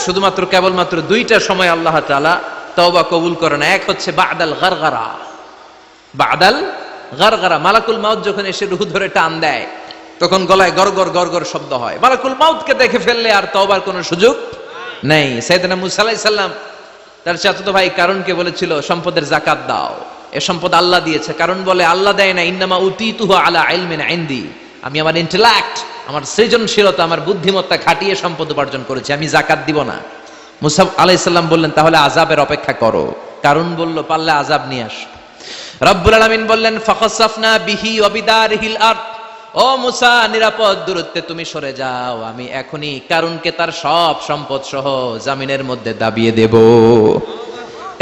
শুধুমাত্র কেবলমাত্র দুইটা সময় আল্লাহ তাআলা তওবা কবুল করে না। এক হচ্ছে বাদাল গারগারা, বাদাল গারগারা, মালাকুল মাউত যখন এসে রূহ ধরে টান দেয় তখন গলায় গরগর গরগর শব্দ হয়। মালাকুল মাউতকে দেখে ফেললে আর তওবার কোনো সুযোগ নেই। সাইয়েদনা মুসা আলাইহিস সালাম তার চাচাতো ভাই কারণকে বলেছিল সম্পদের যাকাত দাও, এ সম্পদ আল্লাহ দিয়েছে। কারণ বলে আল্লাহ দেয় না, ইন্নামা উতীতুহু আলা ইলমিন ইনদি, আমি আমার ইন্টেলেক্ট, আমার সৃজনশীলতা, আমার বুদ্ধিমত্তা খাটিয়ে সম্পদ উপার্জন করেছি, আমি যাকাত দিব না। মুসা আলাইহিস সালাম বললেন তাহলে আযাবের অপেক্ষা করো। কারণ বলল পারলে আযাব নিয়ে আস। রব্বুল আলামিন বললেন ফাখাসাফনা বিহি ওয়া বিদারিহিল আরদ, ও মুসা নিরাপদ দূরত্বে তুমি সরে যাও, আমি এখনই কারুনকে তার সব সম্পদ সহ জামিনের মধ্যে দাবিয়ে দেব।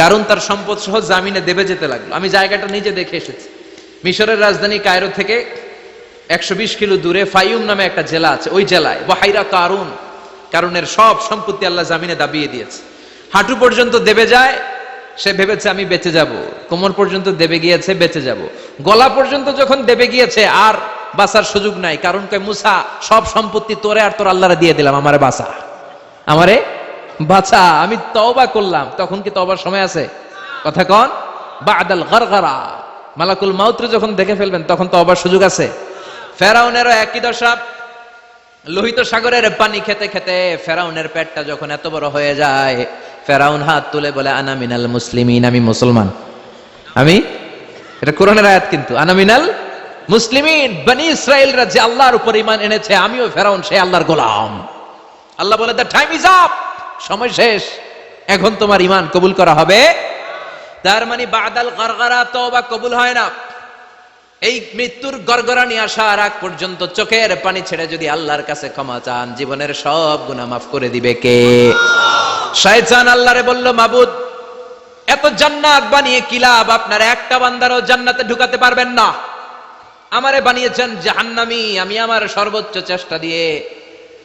কারণ তার সম্পদ সহ জামিনে দেবে যেতে লাগলো। আমি জায়গাটা নিজে দেখে এসেছি। মিশরের রাজধানী কায়রো থেকে 120 কিলো দূরে ফাইউম নামে একটা জেলা আছে, ওই জেলায় বাহাইরা কারুন, কারুনের সব সম্পত্তি আল্লাহ জামিনে দাবিয়ে দিয়েছে। হাঁটু পর্যন্ত দেবে যায়, সে ভেবেছে আমি বেঁচে যাব। কোমর পর্যন্ত দেবে গিয়েছে, বেঁচে যাব। গলা পর্যন্ত যখন দেবে গিয়েছে আর বাঁচার সুযোগ নাই। কারণ কয় মুসা সব সম্পত্তি তোরে আর তোর আল্লাহরে দিয়ে দিলাম, আমারে বাঁচা, আমারে বাঁচা, আমি তওবা করলাম। তখন কি তওবার সময় আছে? কথা কন। বাদাল গারগারা, মালাকুল মাউত যখন দেখে ফেলবেন তখন তওবার সুযোগ আছে। ফেরাউনেরও একই দশা। লোহিত সাগরের পানি খেতে খেতে ফেরাউনের পেটটা যখন এত বড় হয়ে যায়, ফেরাউন হাত তুলে বলে আনা মিনাল মুসলিমিন, আমি মুসলমান। আমি, এটা কোরআনের আয়াত কিন্তু, আনা মিনাল মুসলিমিন, বনি ইসরাইলরা যে আল্লাহর উপর ঈমান এনেছে, আমিও ফেরাউন সেই আল্লাহর গোলাম। আল্লাহ বলে দ্য টাইম ইজ আপ, সময় শেষ, এখন তোমার ঈমান কবুল করা হবে। তার মানে বাদাল গারগারা তওবা কবুল হয় না। এই মৃত্যুর গড়গড়ানি আসার আগ পর্যন্ত চোখের পানি ছেড়ে যদি আল্লাহর কাছে ক্ষমা চান, জীবনের সব গুনাহ মাফ করে দিবে কে? শয়তান আল্লাহরে বলল মাবুদ এত জান্নাত বানিয়ে কি লাভ, আপনার একটা বান্দারও জান্নাতে ঢুকাতে পারবেন না, আমারে বানিয়েছেন জাহান্নামী, আমি আমার সর্বোচ্চ চেষ্টা দিয়ে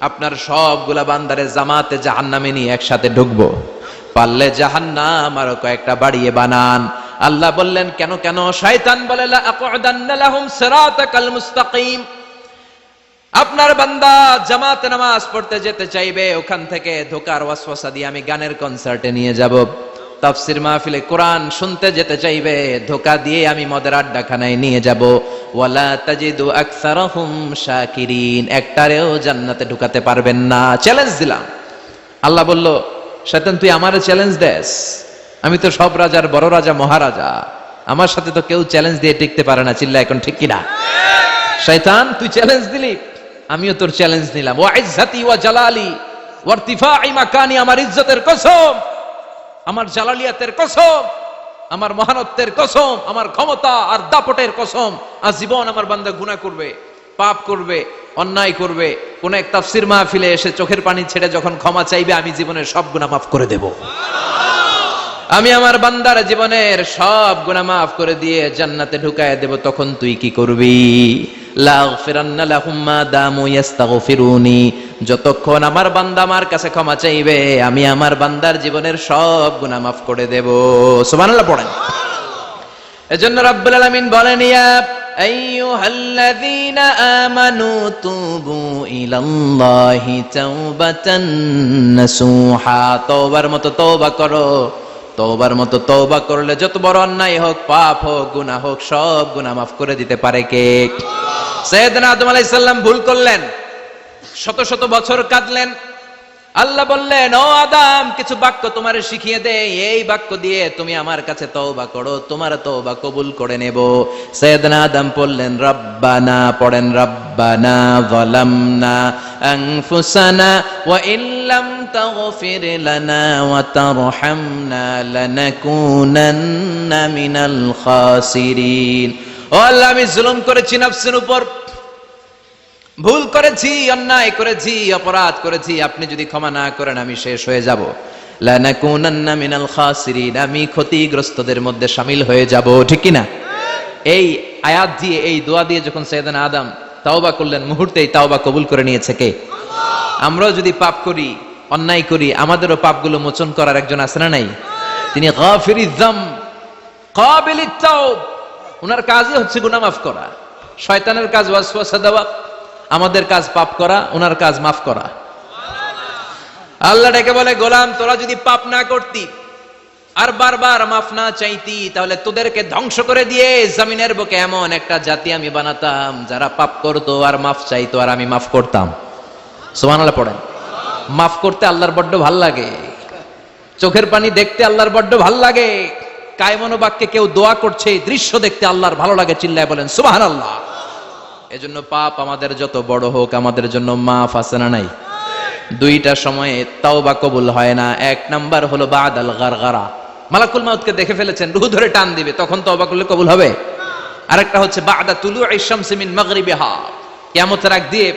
আপনার সবগুলা বান্দারে জামাতে জাহান্নামে নিয়ে একসাথে ঢুকবো, পারলে জাহান্নাম আরো কয়েকটা বাড়িয়ে বানান। আল্লাহ বললেন কেন কেন? শয়তান বলে লা আকুদান্না লাহুম সিরাতাকাল মুস্তাকিম, আপনার বান্দা জামাতে নামাজ পড়তে যেতে চাইবে, ওখান থেকে ধোকার ওয়াসওয়াসা দিয়ে আমি গানের কনসার্টে নিয়ে যাব। তাফসীর মাহফিলে কোরআন শুনতে যেতে চাইবে, ধোকা দিয়ে আমি মদের আড্ডাখানায় নিয়ে যাব। ওয়ালা তাজিদু আকসারাহুম শাকিরিন, একটারেও জান্নাতে ঢুকাতে পারবেন না। চ্যালেঞ্জ দিলাম। আল্লাহ বলল শয়তান তুই আমারে চ্যালেঞ্জ দেস, আমি তো সব রাজার বড় রাজা মহারাজা, আমার সাথে তো কেউ চ্যালেঞ্জ দিয়ে টিকতে পারে না। চিল্লা এখন ঠিক কিনা? শয়তান তুই চ্যালেঞ্জ দিলি, আমিও তোর চ্যালেঞ্জ নিলাম। ওয়া ইজ্জতি ওয়া জালালি ওয়া ইরতিফাই মাকানি, আমার ইজ্জতের কসম, আমার জালালিয়াতের কসম, আমার মহানত্বের কসম, আমার ক্ষমতা আর দাপটের কসম, আজীবন আমার বান্দা গুনাহ করবে, পাপ করবে, অন্যায় করবে, কোন এক তাফসীর মাহফিলে এসে চোখের পানি ছেড়ে যখন ক্ষমা চাইবে, আমি জীবনের সব গুনাহ মাফ করে দেব। আমি আমার বান্দার জীবনের সব গুনাহ মাফ করে দিয়ে জান্নাতে ঢুকায় দেব। তখন তুই কি করবি? লাগফিরান্না লাহুম মা দামু ইস্তাগফিরুনি, যতক্ষণ আমার বান্দা আমার কাছে ক্ষমা চাইবে, আমি আমার বান্দার জীবনের সব গুনাহ মাফ করে দেব। সুবহানাল্লাহ পড়েন। এজন্য রাব্বুল আলামিন বলেন ইয়া আইয়ুহাল্লাযীনা আমানু তুবু ইলাল্লাহি তাওবাতান নাসুহা, তওবার মতো তওবা করো। তওবার মতো তওবা করলে যত বড় অন্যায় হোক, পাপ হোক, গুনাহ হোক, সব গুনাহ মাফ করে দিতে পারে কে? সাইয়েদনা আদম আলাইহিস সালাম ভুল করলেন, শত শত বছর কাঁদলেন। আল্লাহ বললেন ও আদম কিছু বাক্য তোমারে শিখিয়ে দেই, এই বাক্য দিয়ে তুমি আমার কাছে তওবা করো, তোমার তওবা কবুল করে নেব। সাইয়েদনা আদম বললেন রব্বানা, পড়েন রব্বানা যালামনা আনফুসানা ওয়া ইল্লাম তাগফির লানা ওয়া তারহামনা লানাকুনান্না মিনাল খাসিরিন। ও আল্লাহ আমি জুলুম করেছি নফসের উপর, ভুল করেছি, অন্যায় করেছি, অপরাধ করেছি, আপনি যদি ক্ষমা না করেন আমি শেষ হয়ে যাব। লানাকুনান্না মিনাল খাসিরিন, আমি ক্ষতিগ্রস্তদের মধ্যে শামিল হয়ে যাব। ঠিক কি না? এই আয়াত দিয়ে, এই দোয়া দিয়ে যখন সাইয়েদনা আদম তাওবা করলেন, মুহূর্তেই তাওবা কবুল করে নিয়েছে কে? আমরাও যদি পাপ করি, অন্যায় করি, আমাদেরও পাপগুলো মোচন করার একজন আছে না নাই? তিনি গাফিরিয যাম কাবিলিত তাওব, ওনার কাজই হচ্ছে গুনাহ মাফ করা। শয়তানের কাজ ওয়াসওয়াসা দেওয়া, আমাদের কাজ পাপ করা, ওনার কাজ মাফ করা। আল্লাহ ডেকে বলে, গোলাম তোরা যদি পাপ না করতি আর বারবার মাফ না চাইতি, তাহলে তোদেরকে ধ্বংস করে দিয়ে জমিনের বুকে এমন একটা জাতি আমি বানাতাম যারা পাপ করতো আর মাফ চাইতো, আর আমি মাফ করতাম। সুবহানাল্লাহ পড়েন। মাফ করতে আল্লাহর বড্ড ভাল লাগে, চোখের পানি দেখতে আল্লাহর বড্ড ভাল লাগে, কায়মনো বাক্যে কেউ দোয়া করছে এই দৃশ্য দেখতে আল্লাহর ভালো লাগে, চিল্লায় বলেন সুবহানাল্লাহ। এজন্য পাপ আমাদের যত বড় হোক আমাদের জন্য মাফ আছে না নাই? দুইটা সময়ে তাওবা কবুল হয় না। এক নাম্বার হলো বাদাল গারগারা, মালাকুল মাউতকে দেখে ফেলেছেন, রূহ ধরে টান দিবে, তখন তওবা করলে কবুল হবে। আরেকটা হচ্ছে বাদা তুলুই শামসি মিন মাগরিবিহা, কিয়ামতের আগ দিয়ে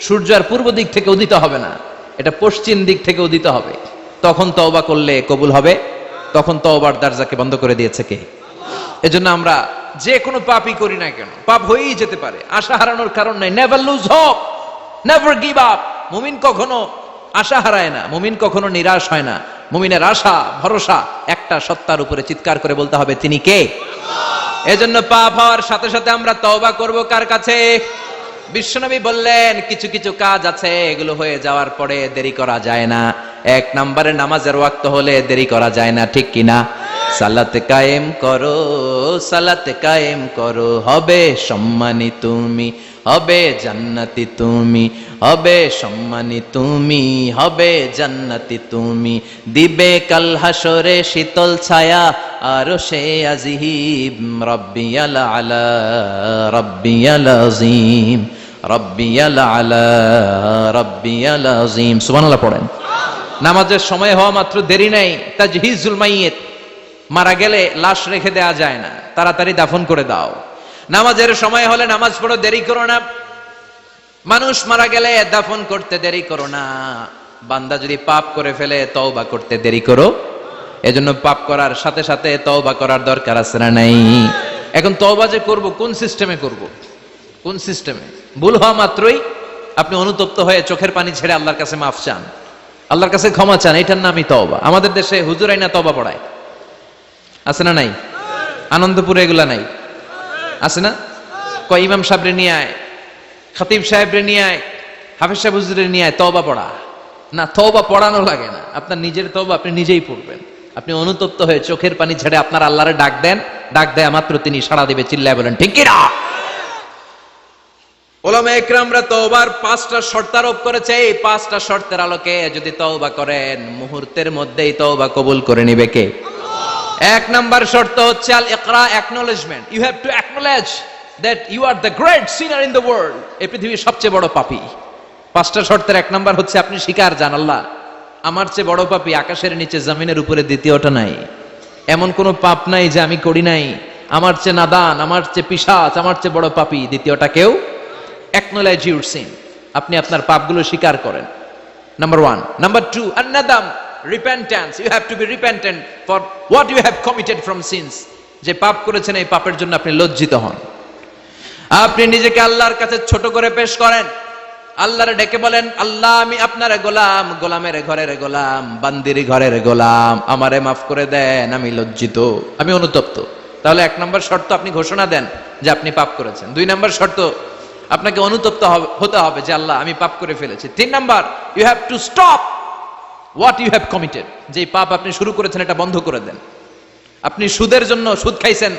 সূর্য আর পূর্ব দিক থেকে উদিত হবে না, এটা পশ্চিম দিক থেকে উদিত হবে, তখন তওবা করলে কবুল হবে। তখন তওবার দরজাকে বন্ধ করে দিয়েছে কে? এজন্য আমরা যে কোনো পাপই করি না কেন, পাপ হয়েই যেতে পারে, আশা হারানোর কারণ নাই। Never lose hope, never give up. মুমিন কখনো আশা হারায় না, মুমিন কখনো নিরাশ হয় না। মুমিনের আশা ভরসা একটা সত্তার উপরে, চিৎকার করে বলতে হবে তিনি কে? এজন্য পাপ হওয়ার সাথে সাথে আমরা তওবা করব কার কাছে? বিশ্বনবী বললেন কিছু কিছু কাজ আছে এগুলো হয়ে যাওয়ার পরে দেরি করা যায় না। এক নম্বরে নামাজের ওয়াক্ত হলে দেরি করা যায় না, ঠিক কিনা? সালাত কায়েম করো, সালাত কায়েম করো, হবে সম্মানী তুমি, হবে জান্নাতি তুমি, হবে সম্মানী তুমি, হবে জান্নাতি তুমি, দিবে কাল হাসরে শীতল ছায়া আরশে আজিম, রব্বিয়াল আলা রব্বিয়াল আযীম, রব্বিয়াল আলা রব্বিয়াল আযীম। সুবহানাল্লাহ পড়েন। নামাজের সময় হওয়া মাত্র দেরি নাই, তাজহিজুল মাইয়িত, মারা গেলে লাশ রেখে দেয়া যায় না, তাড়াতাড়ি দাফন করে দাও। নামাজের সময় হলে নামাজ পড়ো, দেরি করো না। মানুষ মারা গেলে দাফন করতে দেরি করো না। বান্দা যদি পাপ করে ফেলে তওবা করতে দেরি করো। এজন্য পাপ করার সাথে সাথে তওবা করার দরকার আছে না নাই? এখন তওবা যে করব কোন সিস্টেমে করব? কোন সিস্টেমে? ভুল হওয়া মাত্রই আপনি অনুতপ্ত হয়ে চোখের পানি ছেড়ে আল্লাহর কাছে মাফ চান, আল্লাহর কাছে ক্ষমা চান, এটার নামই তওবা। আমাদের দেশে হুজুর আইনা তওবা পড়ায়, আছে না নাই? আনন্দপুরে এগুলা নাই, আছে না? কয় ইমাম সাহেবরে নিয়ে আয়, খতিব সাহেবরে নিয়ে আয়, হাফেজ সাহেব হুজুরে নিয়ে আয়, তওবা পড়া। না, তওবা পড়ানো লাগে না, আপনার নিজের তওবা আপনি নিজেই পড়বেন। আপনি অনুতপ্ত হয়ে চোখের পানি ছেড়ে আপনার আল্লাহরে ডাক দেন, ডাক দেয়া মাত্র তিনি সাড়া দিবে, চিল্লায় বলেন ঠিক কি না? উলামায়ে ইকরামরা তওবার 5টা শর্ত আরোপ করেছে। এই 5টা শর্তের আলোকে যদি তওবা করেন মুহূর্তের মধ্যেই তওবা কবুল করে নিবে কে? এক নাম্বার শর্ত হচ্ছে আল ইকরা, acknowledgement. You have to acknowledge that you are the great sinner in the world. এই পৃথিবীর সবচেয়ে বড় পাপী। 5টা শর্তের এক নাম্বার হচ্ছে আপনি স্বীকার জান, আল্লাহ আমার চেয়ে বড় পাপী আকাশের নিচে জমিনের উপরে দ্বিতীয়টা নাই। এমন কোন পাপ নাই যে আমি করি নাই। আমার চেয়ে নাদান, আমার চেয়ে পিশাচ, আমার চেয়ে বড় পাপী দ্বিতীয়টা কেউ। অ্যাকনলেজ ইউর সিন, আপনি আপনার পাপগুলো স্বীকার করেন। Number 1। Number 2, আন-নাদাম, repentance. You have to be repentant for what you have committed from sins. যে পাপ করেছেন এই পাপের জন্য আপনি লজ্জিত হন। আপনি নিজেকে আল্লাহর কাছে ছোট করে পেশ করেন, আল্লাহরে ডেকে বলেন আল্লাহ আমি আপনার গোলাম, গোলামের ঘরের গোলাম, বান্দির ঘরের গোলাম, আমারে মাফ করে দেন, আমি লজ্জিত, আমি অনুতপ্ত। তাহলে 1 নম্বর শর্ত আপনি ঘোষণা দেন যে আপনি পাপ করেছেন। 2 নম্বর শর্ত আপনাকে অনুতপ্ত হতে হবে যে আল্লাহ আমি পাপ করে ফেলেছি। 3 number, you have to stop what you have committed. যে পাপ আপনি শুরু করেছেন এটা বন্ধ করে দেন। আপনি সুদের জন্য সুদ খাইছেন,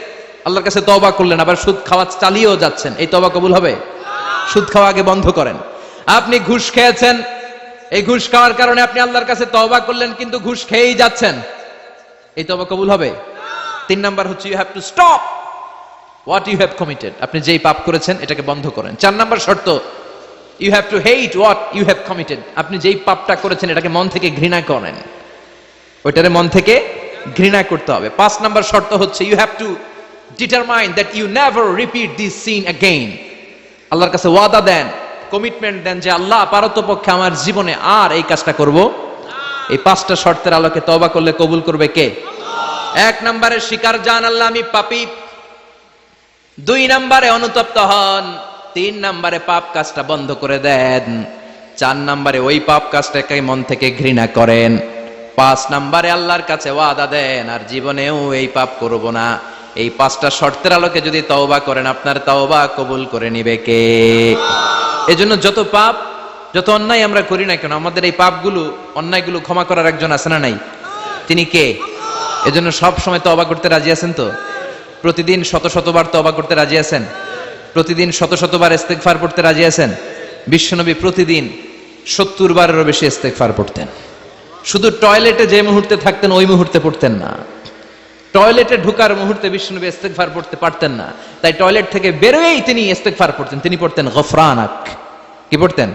আল্লাহর কাছে তওবা করলেন, আবার সুদ খাওয়া চালিয়েও যাচ্ছেন, এই তওবা কবুল হবে? সুদ খাওয়া আগে বন্ধ করেন। আপনি ঘুষ খেয়েছেন, এই ঘুষ খাওয়ার কারণে আপনি আল্লাহর কাছে তওবা করলেন কিন্তু ঘুষ খেয়েই যাচ্ছেন, এই তওবা কবুল হবে? 3 নাম্বার হচ্ছে you have to stop what you have committed. আপনি যেই পাপ করেছেন এটাকে বন্ধ করেন। 4 নাম্বার শর্ত, you have to hate what you have committed. আপনি যেই পাপটা করেছেন এটাকে মন থেকে ঘৃণা করেন, ওইটারে মন থেকে ঘৃণা করতে হবে। 5 নাম্বার শর্ত হচ্ছে you have to determine that you never repeat this sin again. আল্লাহর কাছে ওয়াদা দেন, কমিটমেন্ট দেন যে আল্লাহ পারতপক্ষে আমার জীবনে আর এই কাজটা করব। এই 5টা শর্তের আলোকে তওবা করলে কবুল করবে কে? 1 নম্বরে স্বীকার জান আল্লাহ আমি পাপী। 2 নম্বরে অনুতপ্ত হন। 3 নম্বরে পাপ কাজটা বন্ধ করে দেন। 4 নম্বরে ওই পাপ কাজটাকে মন থেকে ঘৃণা করেন। 5 নম্বরে আল্লাহর কাছে ওয়াদা দেন আর জীবনেও এই পাপ করব না। এই 5টা শর্তের আলোকে যদি তওবা করেন আপনার তওবা কবুল করে নিবে কে? এজন্য যত পাপ যত অন্যায় আমরা করি না কেন, আমাদের এই পাপগুলো, অন্যায়গুলো ক্ষমা করার একজন আছে না নাই? তিনি কে? এজন্য সব সময় তওবা করতে রাজি আছেন তো? প্রতিদিন শত শতবার তওবা করতে রাজি আছেন? প্রতিদিন শত শতবার ইস্তেগফার পড়তে রাজি আছেন? বিশ্বনবী প্রতিদিন 70 বারেরও বেশি ইস্তেগফার পড়তেন। শুধু টয়লেটে যে মুহূর্তে থাকতেন ওই মুহূর্তে পড়তেন না, টয়লেটে ঢোকার মুহূর্তে বিশ্বনবী ইস্তেগফার পড়তে পারতেন না, তাই টয়লেট থেকে বেরোয়েই তিনি ইস্তেগফার পড়তেন। তিনি পড়তেন গফরানাক। কি পড়তেন?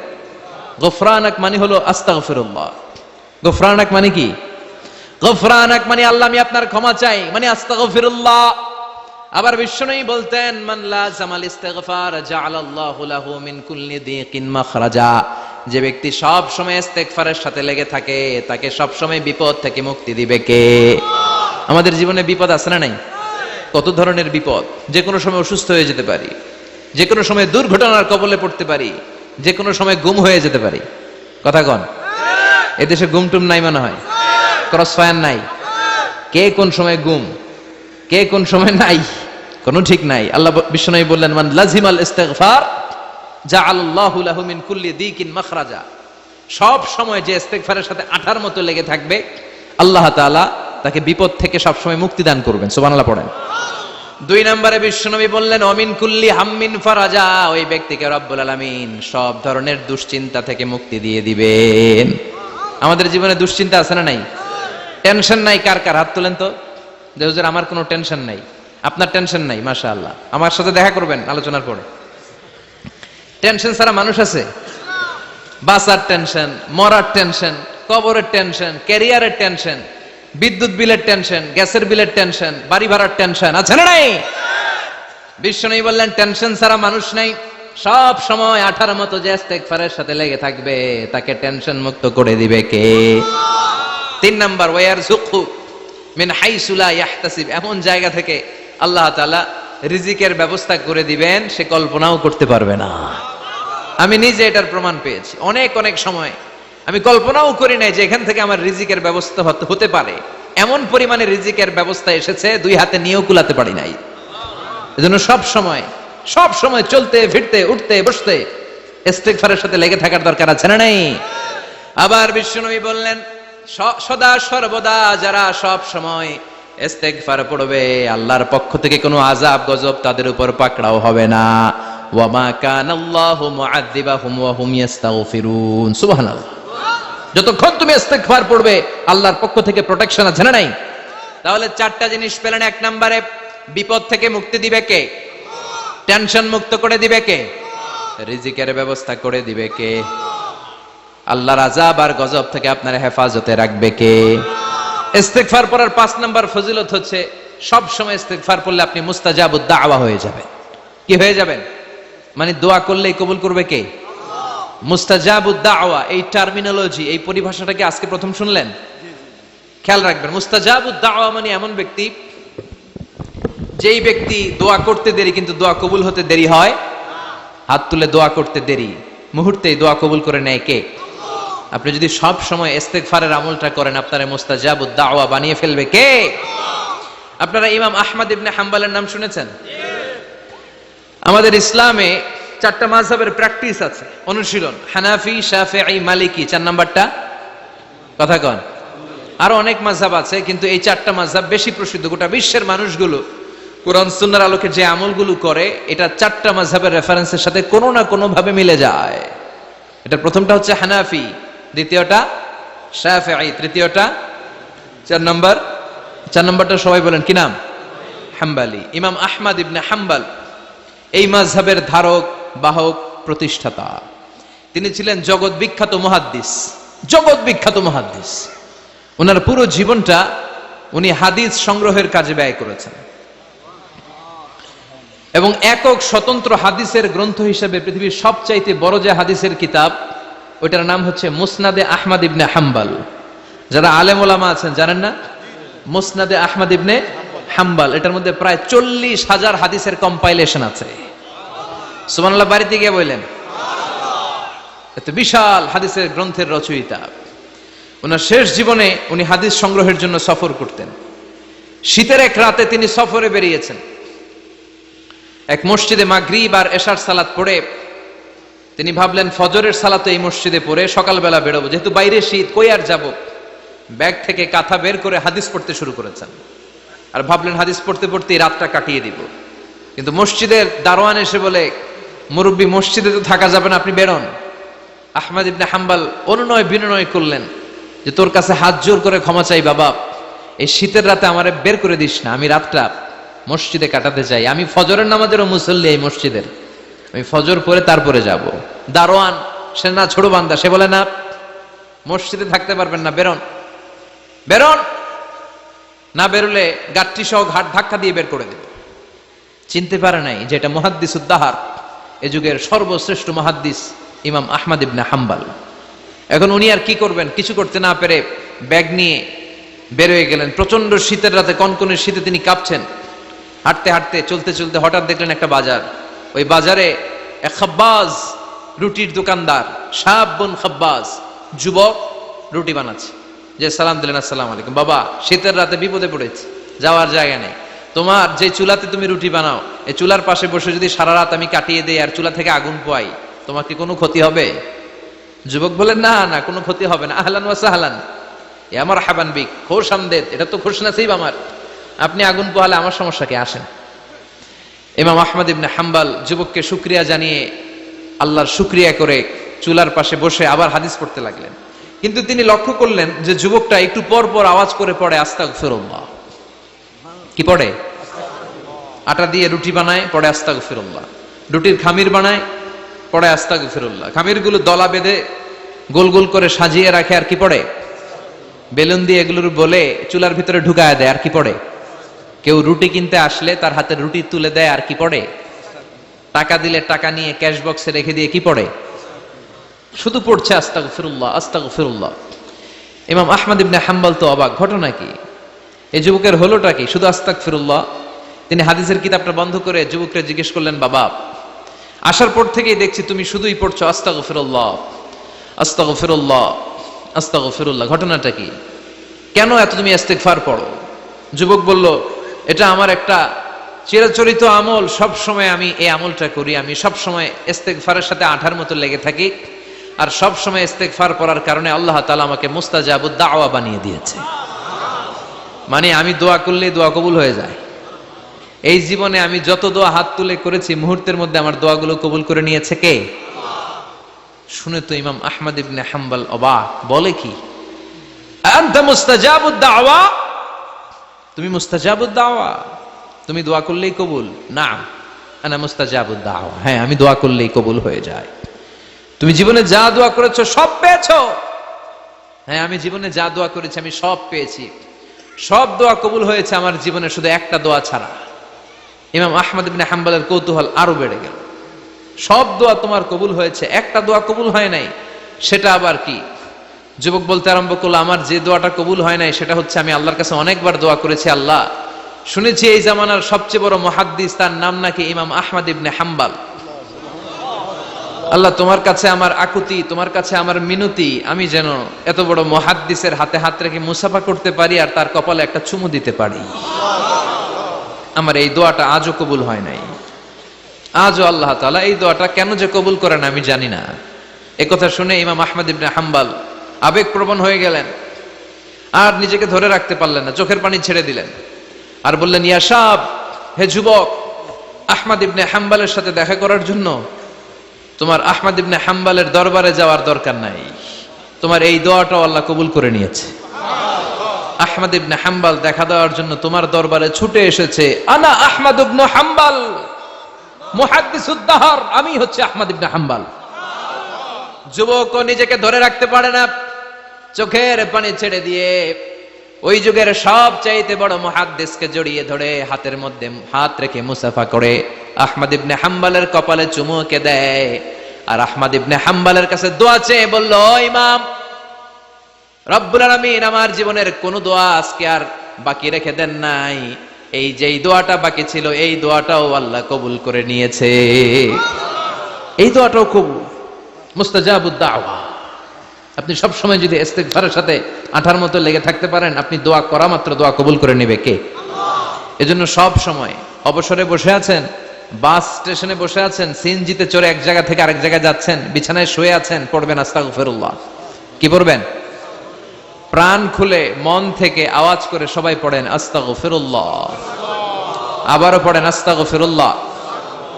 গফরানাক মানে হলো আস্তাগফিরুল্লাহ। গফরানাক মানে কি? গফরানাক মানে আল্লাহ আমি আপনার ক্ষমা চাই, মানে আস্তাগফিরুল্লাহ। আবার বিশ্বনবী বলতেন মান লাযামাল ইস্তিগফার জাআলাল্লাহু লাহু মিন কুল্লি দিকিন মাখরাজা। যে ব্যক্তি সব সময় ইস্তেগফারের সাথে লেগে থাকে তাকে সব সময় বিপদ থেকে মুক্তি দিবে কে? আমাদের জীবনে বিপদ আছে না নাই? কত ধরনের বিপদ। যে কোনো সময় অসুস্থ হয়ে যেতে পারি, যে কোনো সময় দুর্ঘটনার কবলে পড়তে পারি, যে কোনো সময় গুম হয়ে যেতে পারি। কথা কন, এদেশে গুম টুম নাই মনে হয়, ক্রস ফায়ার নাই। কে কোন সময় গুম, কে কোন সময় নাই, কোনো ঠিক নাই। আল্লাহ বিশ্বনবী বললেন মান লাজিমাল ইস্তিগফার জাআলাল্লাহু লাহু মিন কুল্লি দিকিন মাখরাজা। সব সময় যে ইস্তেগফারের সাথে আঠার মতো লেগে থাকবে আল্লাহ তাআলা তাকে বিপদ থেকে সব সময় মুক্তি দান করবেন। সুবহানাল্লাহ পড়েন। 2 নম্বরে বিশ্বনবী বললেন অমিন কুল্লি হাম্মিন ফারাজা। ওই ব্যক্তিকে রব্বুল আলামিন সব ধরনের দুশ্চিন্তা থেকে মুক্তি দিয়ে দিবেন। আমাদের জীবনে দুশ্চিন্তা আছে না নাই? টেনশন নাই কার কার? হাত তোলেন তো। যে হুজুর আমার কোনো টেনশন নাই। আপনার টেনশন নাই, মাশাআল্লাহ। আমার সাথে দেখা করবেন আলোচনার পরে। টেনশন ছাড়া মানুষ আছে? বাসার টেনশন, মরার টেনশন, কবরের টেনশন, ক্যারিয়ারের টেনশন, বিদ্যুৎ বিলের টেনশন, গ্যাসের বিলের টেনশন, বাড়ি ভাড়ার টেনশন আছে না নাই? বিশ্বনবী বললেন টেনশন ছাড়া মানুষ নাই। সব সময় আঠার মতো যে ইস্তেগফারের সাথে লেগে থাকবে তাকে টেনশন মুক্ত করে দিবে কে? 3 নাম্বার ওয়ারযুকহু মিন হাইসু লা ইয়াহতাসিব। এমন জায়গা থেকে আল্লাহ তাআলা রিজিকের ব্যবস্থা করে দিবেন সে কল্পনাও করতে পারবে না। আমি নিজে এটার প্রমাণ পেয়েছি। অনেক অনেক সময় আমি কল্পনাও করি নাই যে এখান থেকে আমার রিজিকের ব্যবস্থা হতে পারে। এমন পরিমাণে রিজিকের ব্যবস্থা এসেছে 2 হাতে নিয়েও কুলাতে পারি নাই। এজন্য সব সময় চলতে ফিরতে উঠতে বসতে ইস্তেগফারের সাথে লেগে থাকার দরকার আছে না নাই? আবার বিশ্বনবী বললেন সদা সর্বদা যারা সব সময় ইস্তেগফার পড়বে আল্লাহর পক্ষ থেকে কোনো আযাব গজব তাদের উপর পাকড়াও হবে না। ওয়া মা কানাল্লাহু মুআযযিবাহুম ওয়া হুম ইস্তাগফিরুন। সুবহানাল্লাহ। যতক্ষণ তুমি ইস্তেগফার পড়বে আল্লাহর পক্ষ থেকে প্রোটেকশন আছে না নাই? তাহলে 4টা জিনিস পেলেন। 1 নম্বরে বিপদ থেকে মুক্তি দিবে কে? টেনশন মুক্ত করে দিবে কে? রিজিকের ব্যবস্থা করে দিবে কে? আল্লাহর আযাব আর গজব থেকে আপনার হেফাজতে রাখবে কে? ইস্তেগফার পড়ার 5 নাম্বার ফজিলত হচ্ছে সব সময় ইস্তেগফার পড়লে আপনি মুস্তাজাবুদ দাওয়া হয়ে যাবেন। কি হয়ে যাবেন? মানে দোয়া করলেই কবুল করবে কে? মুস্তাজাবুদ দাওয়া। এই টার্মিনোলজি, এই পরিভাষাটাকে আজকে প্রথম শুনলেন? খেয়াল রাখবেন। মুস্তাজাবুদ দাওয়া মানে এমন ব্যক্তি যেই ব্যক্তি দোয়া করতে দেরি কিন্তু দোয়া কবুল হতে দেরি হয়। হাত তুলে দোয়া করতে দেরি, মুহূর্তেই দোয়া কবুল করে নেয় কে? আপনি যদি সব সময় ইস্তেগফারের আমলটা করেন আপনারা মুস্তাজাবুদ দাওয়া বানিয়ে ফেলবে কে? আপনারা ইমাম আহমদ ইবনে হাম্বলের নাম শুনেছেন? আমাদের ইসলামে 4টা মাযহাবের প্র্যাকটিস আছে, অনুশীলন। হানাফি, শাফিঈ, মালিকি। 4 নাম্বারটা কথা কন। আরো অনেক মাযহাব আছে কিন্তু এই 4টা মাযহাব বেশি প্রসিদ্ধ। গোটা বিশ্বের মানুষগুলো কোরআন সুন্নাহর আলোকে যে আমলগুলো করে এটা 4টা মাযহাবের রেফারেন্সের সাথে কোনো না কোনো ভাবে মিলে যায়। এটা প্রথমটা হচ্ছে হানাফি, দ্বিতীয়টা শাফিঈ, তৃতীয়টা 4 নম্বরটা সবাই বলেন কি নাম? হাম্বলি। ইমাম আহমদ ইবনে হাম্বল এই মাযহাবের ধারক বাহক প্রতিষ্ঠাতা। তিনি ছিলেন জগৎ বিখ্যাত মুহাদ্দিস। ওনার পুরো জীবনটা উনি হাদিস সংগ্রহের কাজে ব্যয় করেছেন এবং একক স্বতন্ত্র হাদিসের গ্রন্থ হিসেবে পৃথিবীর সবচাইতে বড় যে হাদিসের কিতাব ওইটার নাম হচ্ছে মুসনাদে আহমদ ইবনে হাম্বল। যারা আলেম ওলামা আছেন জানেন না? মুসনাদে আহমদ ইবনে হাম্বল, এটার মধ্যে প্রায় 40,000 হাদিসের কম্পাইলেশন আছে। সুবহানাল্লাহ বাড়িতে গিয়ে বললেন এত বিশাল হাদিসের গ্রন্থের রচয়িতা। ওনার শেষ জীবনে উনি হাদিস সংগ্রহের জন্য সফর করতেন। শীতের এক রাতে তিনি সফরে বেরিয়েছেন। এক মসজিদে মাগরিব আর এশার সালাত পড়ে তিনি ভাবলেন ফজরের সালাত এই মসজিদে পড়ে সকালবেলা বেরোবো, যেহেতু বাইরে শীত, কই আর যাব। ব্যাগ থেকে কাঁথা বের করে হাদিস পড়তে শুরু করেছেন, আর ভাবলেন হাদিস পড়তে পড়তে রাতটা কাটিয়ে দিব। কিন্তু মসজিদের দারোয়ান এসে বলে, মুরব্বী মসজিদে তো থাকা যাবে না, আপনি বেরোন। আহমদ ইবনে হাম্বল অনুনয় বিনয় করলেন যে তোর কাছে হাত জোর করে ক্ষমা চাই বাবা, এই শীতের রাতে আমারে বের করে দিস না, আমি রাতটা মসজিদে কাটাতে চাই, আমি ফজরের নামাজেরও মুসল্লি এই মসজিদের, আমি ফজর পরে তারপরে যাব। দারোয়ান সে না ছোট বান্দা, সে বলে না মসজিদে থাকতে পারবেন না, বেরোন বেরোন, না বেরোলে গাট্টি সহ ঘাট ধাক্কা দিয়ে বের করে দেব। চিনতে পারে নাই যে এটা মুহাদ্দিসুদ দাহর, এ যুগের সর্বশ্রেষ্ঠ মুহাদ্দিস ইমাম আহমদ ইবনে হাম্বল। এখন উনি আর কি করবেন, কিছু করতে না পেরে ব্যাগ নিয়ে বের হয়ে গেলেন। প্রচন্ড শীতের রাতে, কনকনের শীতে তিনি কাঁপছেন। হাঁটতে হাঁটতে চলতে চলতে হঠাৎ দেখলেন একটা বাজার, ওই বাজারে এক খাব্বাজ, রুটির দোকানদার, শাবুন খাব্বাজ, যুবক রুটি বানাচ্ছে। যে সালাম দিলেন, আসসালামু আলাইকুম। বাবা, শীতের রাতে বিপদে পড়েছি, যাওয়ার জায়গা নেই, তোমার যে চুলাতে তুমি রুটি বানাও, এই চুলার পাশে বসে যদি সারা রাত আমি কাটিয়ে দেই আর চুলা থেকে আগুন পোয়াই, তোমার কি কোনো ক্ষতি হবে? যুবক বলেন, না না, কোনো ক্ষতি হবে না। আহলান ওয়া সাহলান, এ আমার হাবান বিক, খোশ আমদেদ, এটা তো খুশ নসিব আমার, আপনি আগুন পোহালে আমার সমস্যা কি, আসেন। ইমাম আহমদ ইবনে হাম্বল যুবককে শুকরিয়া জানিয়ে, আল্লাহর শুকরিয়া করে চুলার পাশে বসে আবার হাদিস পড়তে লাগলেন। কিন্তু তিনি লক্ষ্য করলেন যে যুবকটা একটু পর পর আওয়াজ করে পড়ে আস্তাগফিরুল্লাহ। কি পড়ে? আটা দিয়ে রুটি বানায়, পড়ে আস্তাগফিরুল্লাহ। রুটির খামির বানায়, পড়ে আস্তাগফিরুল্লাহ। খামিরগুলো দলা বেঁধে গোল গোল করে সাজিয়ে রাখে, আর কি পড়ে? বেলুন দিয়ে এগুলোর বলে চুলার ভিতরে ঢুকায় দেয়, আর কি পড়ে? কেউ রুটি কিনতে আসলে তার হাতে রুটি তুলে দেয়, আর কি পড়ে? টাকা দিলে টাকা নিয়ে ক্যাশ বক্সে রেখে দিয়ে কি পড়ে? শুধু পড়ছে আস্তাগফিরুল্লাহ আস্তাগফিরুল্লাহ। ইমাম আহমদ ইবনে হাম্বল তো অবাক, ঘটনা কি, এই যুবকের হলোটা কি, শুধু আস্তাগফিরুল্লাহ। তিনি হাদিসের কিতাবটা বন্ধ করে যুবককে জিজ্ঞেস করলেন, বাবা, আসার পর থেকেই দেখছি তুমি শুধুই পড়ছো আস্তাগফিরুল্লাহ আস্তাগফিরুল্লাহ আস্তাগফিরুল্লাহ, ঘটনাটা কি, কেন এত তুমি ইস্তেগফার পড়ো? যুবক বলল, এটা আমার একটা চিরাচরিত আমল, সব সময় আমি এই আমলটা করি, আমি সব সময় ইস্তেগফারের সাথে আঠার মতো লেগে থাকি, আর সব সময় ইস্তেগফার পড়ার কারণে আল্লাহ তাআলা আমাকে মুস্তাজাবুদ দাওয়া বানিয়ে দিয়েছে। মানে আমি দোয়া করলে দোয়া কবুল হয়ে যায়। এই জীবনে আমি যত দোয়া হাত তুলে করেছি, মুহূর্তের মধ্যে আমার দোয়াগুলো কবুল করে নিয়েছে কে? শুনে তো ইমাম আহমদ ইবনে হাম্বল অবাক, বলে কি, আনতা মুস্তাজাবুদ দাওয়া, তুমি মুস্তাজাবুদ দাওয়া, তুমি দোয়া করলেই কবুল? না, আনা মুস্তাজাবুদ দাওয়া, হ্যাঁ আমি দোয়া করলেই কবুল হয়ে যায়। তুমি জীবনে যা দোয়া করেছো সব পেয়েছো? হ্যাঁ, আমি জীবনে যা দোয়া করেছি আমি সব পেয়েছি, সব দোয়া কবুল হয়েছে আমার জীবনে, শুধু একটা দোয়া ছাড়া। ইমাম আহমদ ইবনে হাম্বলের কৌতূহল আরো বেড়ে গেল, সব দোয়া তোমার কবুল হয়েছে, একটা দোয়া কবুল হয় নাই, সেটা আবার কি? যুবক বলতে আরম্ভ করলো, আমার যে দোয়াটা কবুল হয় নাই সেটা হচ্ছে আমি আল্লাহর কাছে অনেকবার দোয়া করেছি, আল্লাহ শুনেছি এই জামানার সবচেয়ে বড় মুহাদ্দিস, তার নাম নাকি ইমাম আহমদ ইবনে হাম্বল। আল্লাহ তোমার কাছে আমার আকুতি, তোমার কাছে আমার মিনতি, আমি যেন এত বড় মুহাদ্দিসের হাতে হাত রেখে মুসাফা করতে পারি আর তার কপালে একটা চুমু দিতে পারি। আমার এই দোয়াটা আজও কবুল হয় নাই, আজও আল্লাহ তাআলা এই দোয়াটা কেন যে কবুল করেন আমি জানি না। একথা শুনে ইমাম আহমদ ইবনে হাম্বল আবেগপ্রবণ হয়ে গেলেন, আর নিজেকে ধরে রাখতে পারলেন না, চোখের পানি ছেড়ে দিলেন, আর বললেন, ইয়া শাব, হে যুবক, আহমদ ইবনে হাম্বলের সাথে দেখা করার জন্য তোমার আহমদ ইবনে হাম্বলের দরবারে যাওয়ার দরকার নাই, তোমার এই দোয়াটাও আল্লাহ কবুল করে নিয়েছে। আহমদ ইবনে হাম্বল দেখা দেওয়ার জন্য তোমার দরবারে ছুটে এসেছে। আনা আহমদ ইবনে হাম্বল মুহাদ্দিসুদ দাহর, আমি হচ্ছে আহমদ ইবনে হাম্বল। যুবক নিজেকে ধরে রাখতে পারে না, চোখের পানি ছেড়ে দিয়ে ওই যুগের সবচাইতে বড় মুহাদ্দিসকে জড়িয়ে ধরে হাতের মধ্যে হাত রেখে মুসাফা করে আহমদ ইবনে হাম্বলের কপালে চুমুকে দেয়, আর আহমদ ইবনে হাম্বলের কাছে দোয়া চেয়ে বলল, ইমাম, রব্বুল আলামিন আমার জীবনের কোন দোয়া আজকে আর বাকি রেখে দেন নাই, এই যেই দোয়াটা বাকি ছিল এই দোয়াটাও আল্লাহ কবুল করে নিয়েছে, এই দোয়াটাও কবুল, মুস্তাজাবুদ দাওয়া। আপনি সব সময় যদি ইস্তেগফারের সাথে আঠার মতো লেগে থাকতে পারেন, আপনি দোয়া করা মাত্র দোয়া কবুল করে নেবে কে? এজন্য সব সময় অবসরে বসে আছেন, বাস স্টেশনে বসে আছেন, সিএনজিতে চড়ে এক জায়গা থেকে আরেক জায়গায় যাচ্ছেন, বিছানায় শুয়ে আছেন, পড়বেন আস্তাগফিরুল্লাহ। কি পড়বেন? প্রাণ খুলে মন থেকে আওয়াজ করে সবাই পড়েন আস্তাগফিরুল্লাহ। আবারও পড়েন আস্তাগফিরুল্লাহ।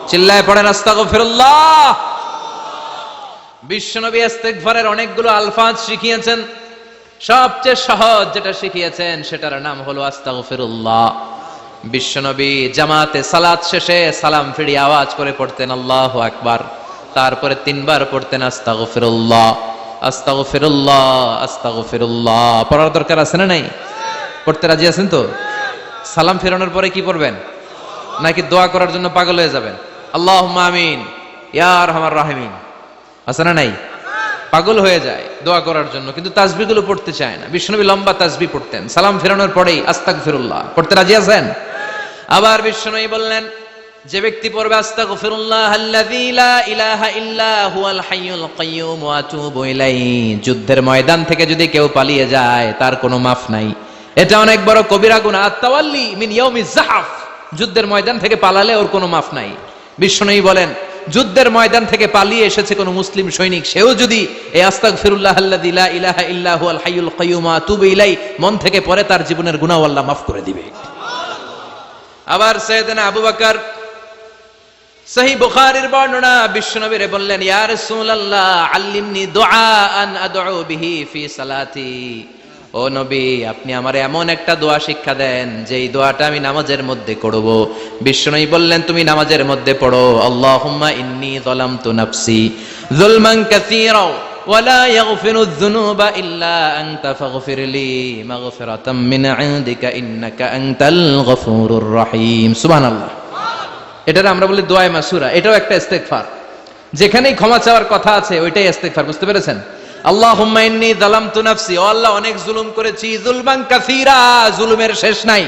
চিল্লায় পড়েন আস্তাগফিরুল্লাহ। বিশ্বনবী ইস্তেগফারের অনেকগুলো আলফাজ শিখিয়েছেন। সবচেয়ে সহজ যেটা শিখিয়েছেন সেটার নাম হলো আস্তাগফিরুল্লাহ। বিশ্বনবী জামাতে সালাত শেষে সালাম ফিরিয়ে আওয়াজ করে পড়তেন আল্লাহু আকবার, তারপরে 3 বার পড়তেন আস্তাগফিরুল্লাহ আস্তাগফিরুল্লাহ আস্তাগফিরুল্লাহ। পড়ার দরকার আছে না নাই? পড়তে রাজি আছেন তো? সালাম ফেরানোর পরে কি পড়বেন? নাকি দোয়া করার জন্য পাগল হয়ে যাবেন? আল্লাহুম্মা আমিন ইয়া আরহামার রাহিমিন আছে না নাই? পাগল হয়ে যায় দোয়া করার জন্য, কিন্তু তাসবিহগুলো পড়তে চায় না। বিশ্বনবী লম্বা তাসবিহ পড়তেন সালাম ফেরানোর পরেই আস্তাগফিরুল্লাহ। পড়তে রাজি আছেন? আবার বিশ্বনবী বললেন, যে ব্যক্তি পড়বে আস্তাগফিরুল্লাহ আল্লাযী লা ইলাহা ইল্লা হুয়াল হাইয়ুল কাইয়্যুম ওয়া আতুবু ইলাইহি, যুদ্ধের ময়দান থেকে যদি কেউ পালিয়ে যায় তার কোনো মাফ নাই। এটা অনেক বড় কবিরা গুনাহ। আত-তাওয়াল্লি মিন ইয়াউমিজ যাহফ, যুদ্ধের ময়দান থেকে পালালে ওর কোনো মাফ নাই। বিশ্বনবী বলেন, যুদ্ধের ময়দান থেকে পালিয়ে এসেছে কোন মুসলিম সৈনিক, সেও যদি এই আস্তাগফিরুল্লাহ আল্লাযী লা ইলাহা ইল্লা হুয়াল হাইয়ুল কাইয়্যুম ওয়া আতুবু ইলাইহি মন থেকে পড়ে, তার জীবনের গুনাহ আল্লাহ মাফ করে দিবে। আবার সাইয়েদনা আবু বকর সহিহ বুখারীর বর্ণনা, বিশ্বনবীরে বললেন, ইয়া রাসূলুল্লাহ আল্লিমনি দুআআন আদউ বিহি ফি সালাতি। ও নবী, আপনি আমারে এমন একটা দোয়া শিক্ষা দেন যেই দোয়াটা আমি নামাজের মধ্যে করব। বিশ্বনবী বললেন, তুমি নামাজের মধ্যে পড়ো আল্লাহুম্মা ইন্নী যালামতু নাফসি যুলমান কাসীরা ওয়া লা ইয়াগফিরুয যুনুবা ইল্লা আনতা ফাগফিরলি মাগফিরাতাম মিন ইনদিকা ইন্নাকা আনতাল গফুরুর রহিম। সুবহানাল্লাহ। এটার আমরা বলি দোয়া মাসুরা। এটাও একটা ইস্তেগফার, যেখানেই ক্ষমা চাওয়ার কথা আছে ওইটাই ইস্তেগফার। বুঝতে পেরেছেন? আল্লাহুম্মা ইন্নী যালামতু নাফসি, ও আল্লাহ অনেক জুলুম করেছি, যুলমান কাসীরা, জুলুমের শেষ নাই।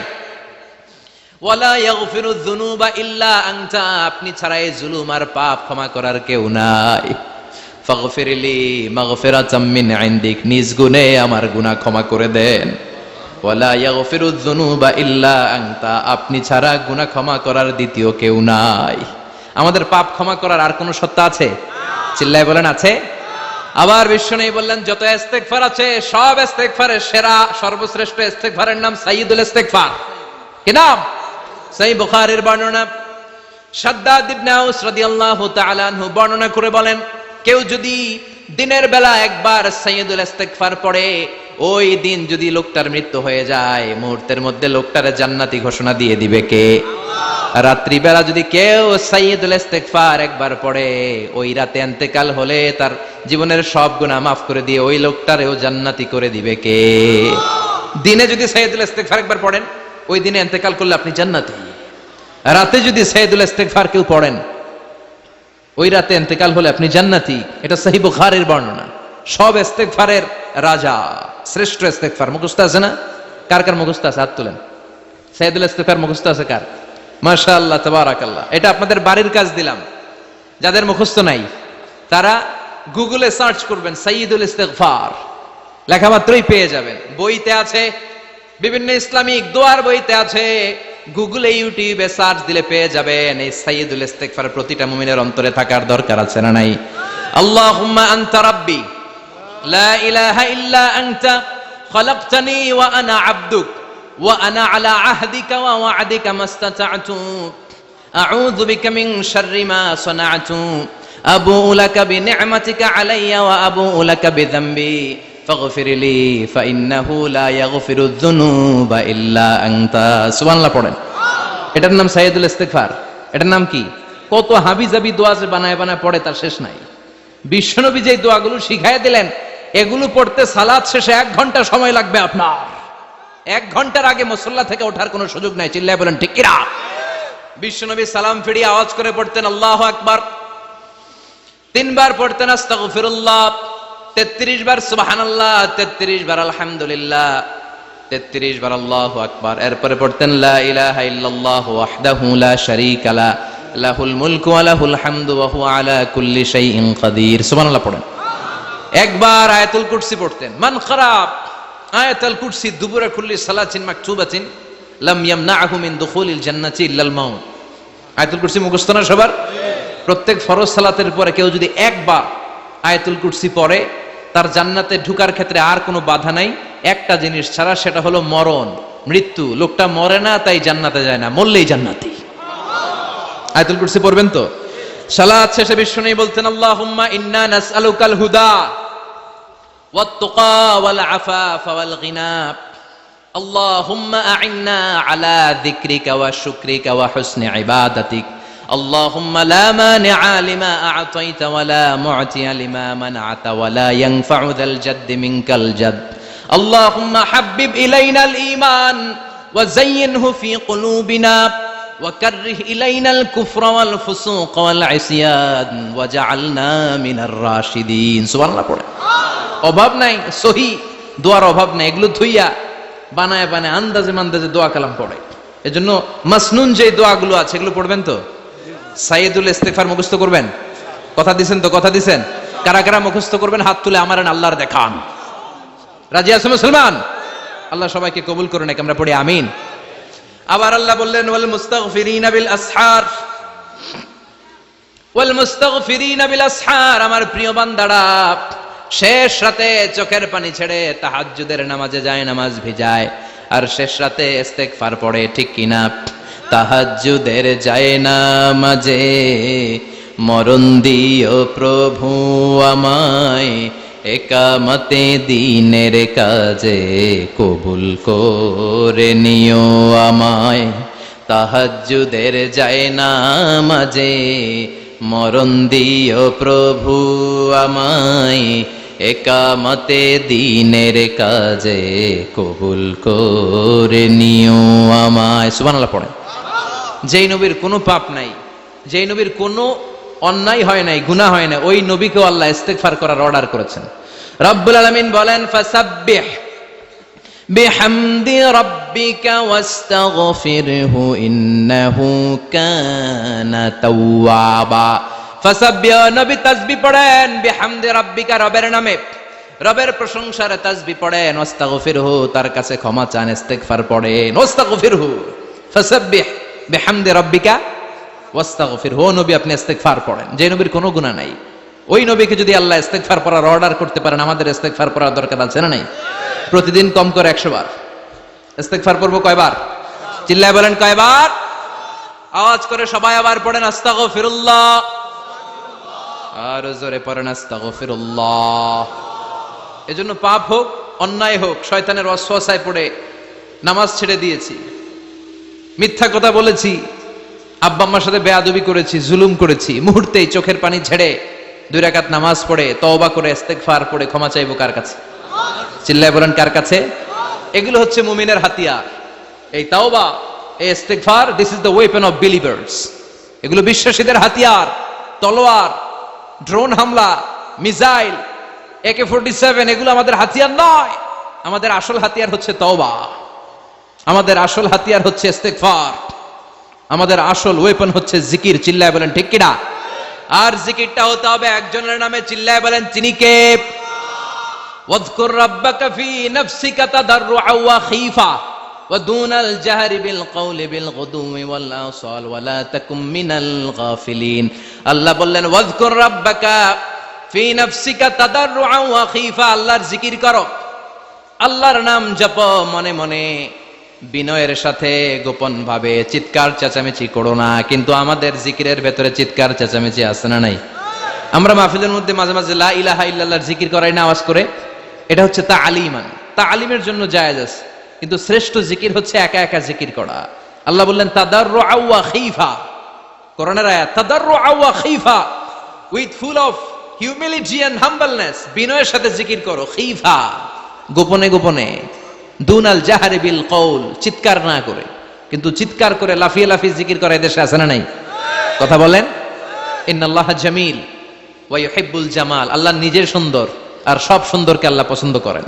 ওয়া লা ইয়াগফিরুয যুনুবা ইল্লা আনতা, আপনি ছাড়া এই জুলুম আর পাপ ক্ষমা করার কেউ নাই। ফাগফিরলি মাগফিরাতাম মিন ইনদিক, নিজ গুণে আমার গুনাহ ক্ষমা করে দেন। ওয়া লা ইয়াগফিরুয যুনুবা ইল্লা আনতা, আপনি ছাড়া গুনাহ ক্ষমা করার দ্বিতীয় কেউ নাই। আমাদের পাপ ক্ষমা করার আর কোন সত্তা আছে? চিল্লায় বলেন আছে? আবার বিশ্বনবী বললেন, যত ইস্তেগফার আছে সব ইস্তেগফারের সেরা সর্বশ্রেষ্ঠ ইস্তেগফারের নাম সাইয়্যিদুল ইস্তেগফার। কি নাম? সহিহ বুখারীর বর্ণনা, শাদ্দাদ ইবনে আউস রাদিয়াল্লাহু তাআলা আনহু বর্ণনা করে বলেন, কেউ যদি দিনের বেলা একবার সাইয়্যিদুল ইস্তেগফার পড়ে, ওই দিন যদি লোকটার মৃত্যু হয়ে যায়, মুহূর্তের মধ্যে লোকটারে জান্নাতি ঘোষণা দিয়ে দিবে কে? রাত্রি বেলা যদি কেউ সাইয়্যিদুল ইস্তেগফার একবার পড়ে, ওই রাতে ইন্তেকাল হলে তার জীবনের সব গুনাহ মাফ করে দিয়ে ওই লোকটারেও জান্নাতি করে দিবে কে? দিনে যদি সাইয়্যিদুল ইস্তেগফার একবার পড়েন, ওই দিনে ইন্তেকাল করলে আপনি জান্নাতি। রাতে যদি সাইয়্যিদুল ইস্তেগফার কেউ পড়েন, ওই রাতে ইন্তেকাল হলে আপনি জান্নাতি। এটা সহিহ বুখারীর বর্ণনা। সব ইস্তেগফারের রাজা, শ্রেষ্ঠ ইস্তেগফার। মুখস্থ আছে না? কার কার মুখস্থ আছে? হাত তুলেন। সাইয়্যিদুল ইস্তেগফার মুখস্থ আছে কার? মাশাআল্লাহ, তাবারাকাল্লাহ। এটা আপনাদের বাড়ির কাজ দিলাম। যাদের মুখস্থ নাই তারা গুগলে সার্চ করবেন সাইয়্যিদুল ইস্তেগফার, লেখা মাত্রই পেয়ে যাবেন। বইতে আছে, বিভিন্ন ইসলামিক দোয়ার বইতে আছে। গুগলে ইউটিউবে সার্চ দিলে পেয়ে যাবেন। এই সাইয়্যিদুল ইস্তেগফার প্রতিটা মুমিনের অন্তরে থাকার দরকার আছে না নাই? আল্লাহুম্মা আনতা রাব্বি লা ইলাহা ইল্লা আনতা খালাকতানি ওয়া আনা আবদুক ওয়া আনা আলা আহদিকা ওয়া ওয়া'দিকা মাস্তাতা'তু আউযু বিকা মিন শাররি মা সানা'তু আবুউ লাকা বিনি'মাতিকা আলাইয়া ওয়া আবুউ লাকা বিযামবি ফাগফিরলি ফাইন্নাহু লা ইয়াগফিরুয যুনুবা ইল্লা আনতা। সুবহানাল্লাহ পড়েন। এটার নাম সাইয়্যিদুল ইস্তেগফার। এটার নাম কি? কত হাবিজাবি দোয়া যে বানায় বানায় পড়ে তার শেষ নাই। বিশ্বনবী যে দোয়াগুলো শিখায় দিলেন, এগুলো পড়তে সালাত শেষে 1 ঘন্টা সময় লাগবে আপনার। 1 ঘন্টার আগে মুসল্লা থেকে ওঠার কোনো সুযোগ নাই। চিল্লায় বলেন ঠিক কিনা? বিশ্বনবী সালাম ফিরিয়ে আওয়াজ করে পড়তেন আল্লাহু আকবার, 3 বার পড়তেন আস্তাগফিরুল্লাহ, 33 বার সুবহানাল্লাহ, 33 বার আলহামদুলিল্লাহ, 33 বার আল্লাহু আকবার। এরপরে পড়তেন লা ইলাহা ইল্লাল্লাহু ওয়াহদাহু লা শারীকা লা লাহুল মুলকু ওয়া লাহুল হামদু ওয়া হুয়া আলা কুল্লি শাইইন কাদির। সুবহানাল্লাহ পড়েন। একবার আয়াতুল কুরসি পড়তেন। মান খারাপ আয়াতুল কুরসি দুবুরা কুল্লি সালাতিন মাকতুবাতিন লাম ইয়ামনাহু মিন দুখুলিল জান্নাতি ইল্লাল মাউত। আয়াতুল কুরসি মুখস্থ না সবার? প্রত্যেক ফরজ সালাতের পরে কেউ যদি একবার আয়াতুল কুরসি পড়ে, তার জান্নাতে ঢুকার ক্ষেত্রে আর কোনো বাধা নাই, একটা জিনিস ছাড়া, সেটা হলো মরণ, মৃত্যু। লোকটা মরে না তাই জান্নাতে যায় না, মরলেই জান্নাতি। আয়াতুল কুরসি পড়বেন তো? সালাত শেষে বিশ্বনবী বলতেন, আল্লাহুম্মা ইন্না নাসআলুকাল হুদা ওয়াত তুকা ওয়াল আফাফা ওয়াল গিনা, আল্লাহুম্মা আ'ইন্না আলা যিকরিকা ওয়া শুকরিকা ওয়া হুসনি ইবাদাতিক, আল্লাহুম্মা লা মানিআ লিমা আ'তাইতা ওয়া লা মু'তিয়া লিমা মানআতা ওয়া লা ইয়ানফা'ু যাল জাদ্দি মিনকাল জাদ, আল্লাহুম্মা হাব্বিব ইলাইনাল ঈমান ওয়া যায়্যিনহু ফি কুলুবিনা وكره إلينا الكفر والفسوق والعصيان وجعلنا من الراشدين। সুবহানাল্লাহ পড়ে। অভাব নাই, সহি দোয়ার অভাব নাই, এগুলো ধুইয়া বানায় বানায় আন্দাজে মান্দাজে দোয়া কালাম পড়ে। এজন্য মাসনুন যে দোয়াগুলো আছে এগুলো পড়বেন তো? সাইয়্যিদুল ইস্তিগফার মুখস্থ করবেন? কথা দিবেন তো? কথা দিবেন? কারা কারা মুখস্থ করবেন হাত তুলে আমারেন আল্লাহর দেখান। রাজি আছেন মুসলমান? আল্লাহ সবাইকে কবুল করুন, আমরা পড়ি আমিন। আবার আল্লাহ বললেন, ওয়াল মুস্তাগফিরিনা বিল আসহার, ওয়াল মুস্তাগফিরিনা বিল আসহার, আমার প্রিয় বান্দারা শেষ রাতে চোখের পানি ছেড়ে তাহাজ্জুদের নামাজে যায়, নামাজ ভিজায়, আর শেষ রাতে ইস্তেগফার পড়ে, ঠিক কিনা? তাহাজ্জুদের যায় নামাজে মরণ দিও প্রভু আমায়, একামতে দিনের কাজে কবুল করে নিও আমায়। তাহাজ্জুদের যায় নামাজে মরণ দিও প্রভু আমায়, একামতে দিনের কাজে কবুল করে নিও আমায়। সুবহানাল্লাহ পড়ে। যেই নবীর কোনো পাপ নাই, যেই নবীর কোনো অন্যায় হয় নাই, গুনাহ হয় না, ওই নবীকেও আল্লাহ ইস্তেগফার করার অর্ডার করেছেন। রব্বুল আলামিন বলেন, ফাসাব্বিহ বিহামদি রাব্বিকা ওয়াস্তাগফিরহু ইন্নাহু কানা তাওয়াবা। ফাসাব্বিহ, নবী তাসবিহ পড়েন, বিহামদি রাব্বিকা, রবের নামে, রবের প্রশংসার তাসবিহ পড়েন, ওয়াস্তাগফিরহু, তার কাছে ক্ষমা চান, ইস্তেগফার পড়েন, ওয়াস্তাগফিরহু, ফাসাব্বিহ বিহামদি রাব্বিকা ওয়াস্তাগফিরহু। ও নবী আপনি ইস্তেগফার পড়েন। যে নবীর কোনো গুনাহ নাই, ওই নবীকে যদি আল্লাহ ইস্তেগফার পড়ার অর্ডার করতে পারেন, আমাদের ইস্তেগফার পড়ার দরকার আছে না নাই? প্রতিদিন কম করে 100 বার ইস্তেগফার পড়বো। কয়বার? চিল্লায় বলেন কয়বার? আওয়াজ করে সবাই আবার পড়েন, আস্তাগফিরুল্লাহ, আর জোরে পড়েন আস্তাগফিরুল্লাহ। এজন্য পাপ হোক, অন্যায় হোক, শয়তানের ওয়াসওয়াসায় পড়ে নামাজ ছেড়ে দিয়েছি, মিথ্যা কথা বলেছি, আব্বা আম্মার সাথে বেয়াদবি করেছি, জুলুম করেছি, মুহূর্তেই চোখের পানি ঝেড়ে 2 রাকাত নামাজ পড়ে তওবা করে ইস্তেগফার পড়ে ক্ষমা চাইবো কার কাছে? চিল্লায় বলেন কার কাছে? এগুলো হচ্ছে মুমিনের হাতিয়ার। এই তাওবা, এই ইস্তেগফার, this is the weapon of believers. এগুলো বিশ্বাসীদের হাতিয়ার। তলোয়ার, ড্রোন হামলা, মিসাইল, AK-47 এগুলো আমাদের হাতিয়ার নয়। আমাদের আসল হাতিয়ার হচ্ছে তওবা, আমাদের আসল হাতিয়ার হচ্ছে ইস্তেগফার, আমাদের আসল ওয়েপন হচ্ছে জিকির। চিল্লায় বলেন ঠিক কিনা? আর জিকিরটা হতে হবে একজনের নামে। চিল্লায় বলেন তিনি কে? ওয়াযকুর রাব্বাকা ফি নাফসিকা তাদাররুআ ওয়া খীফা ওয়া দুনাল জাহরি বিল কওলি বিল গুদুমি ওয়াল আসাল ওয়া লা তাকুম মিনাল গাফিলিন। আল্লাহ বললেন, ওয়াযকুর রাব্বাকা ফি নাফসিকা তাদাররুআ ওয়া খীফা, আল্লাহর জিকির করো, আল্লাহর নাম জপো মনে মনে, বিনয়ের সাথে, গোপন ভাবে, চিৎকার চেঁচামেচি করো না। কিন্তু আমাদের জিকিরের ভেতরে চিৎকার চেঁচামেচি আছে না নাই? আমরা মাহফিলের মধ্যে মাঝে মাঝে লা ইলাহা ইল্লাল্লাহর জিকির করাই না আওয়াজ করে। এটা হচ্ছে তাআলিমান, তাআলিমের জন্য জায়েজ আছে, কিন্তু শ্রেষ্ঠ জিকির হচ্ছে একা একা জিকির করা। আল্লাহ বললেন তাদাররুআ ওয়া খীফা, কোরআনের আয়াত, তাদাররুআ ওয়া খীফা, with full of humility and humbleness, বিনয়ের সাথে জিকির করো, খীফা, গোপনে গোপনে, দুনাল জাহরি বিল কওল, চিৎকার না করে। কিন্তু চিৎকার করে লাফিয়ে লাফিয়ে জিকির করা এদেশে আছে না নাই? কথা বলেন। ইন্নাল্লাহা জামিল ওয়া ইউহিব্বুল জামাল, আল্লাহ নিজে সুন্দর, আর সব সুন্দরকে আল্লাহ পছন্দ করেন।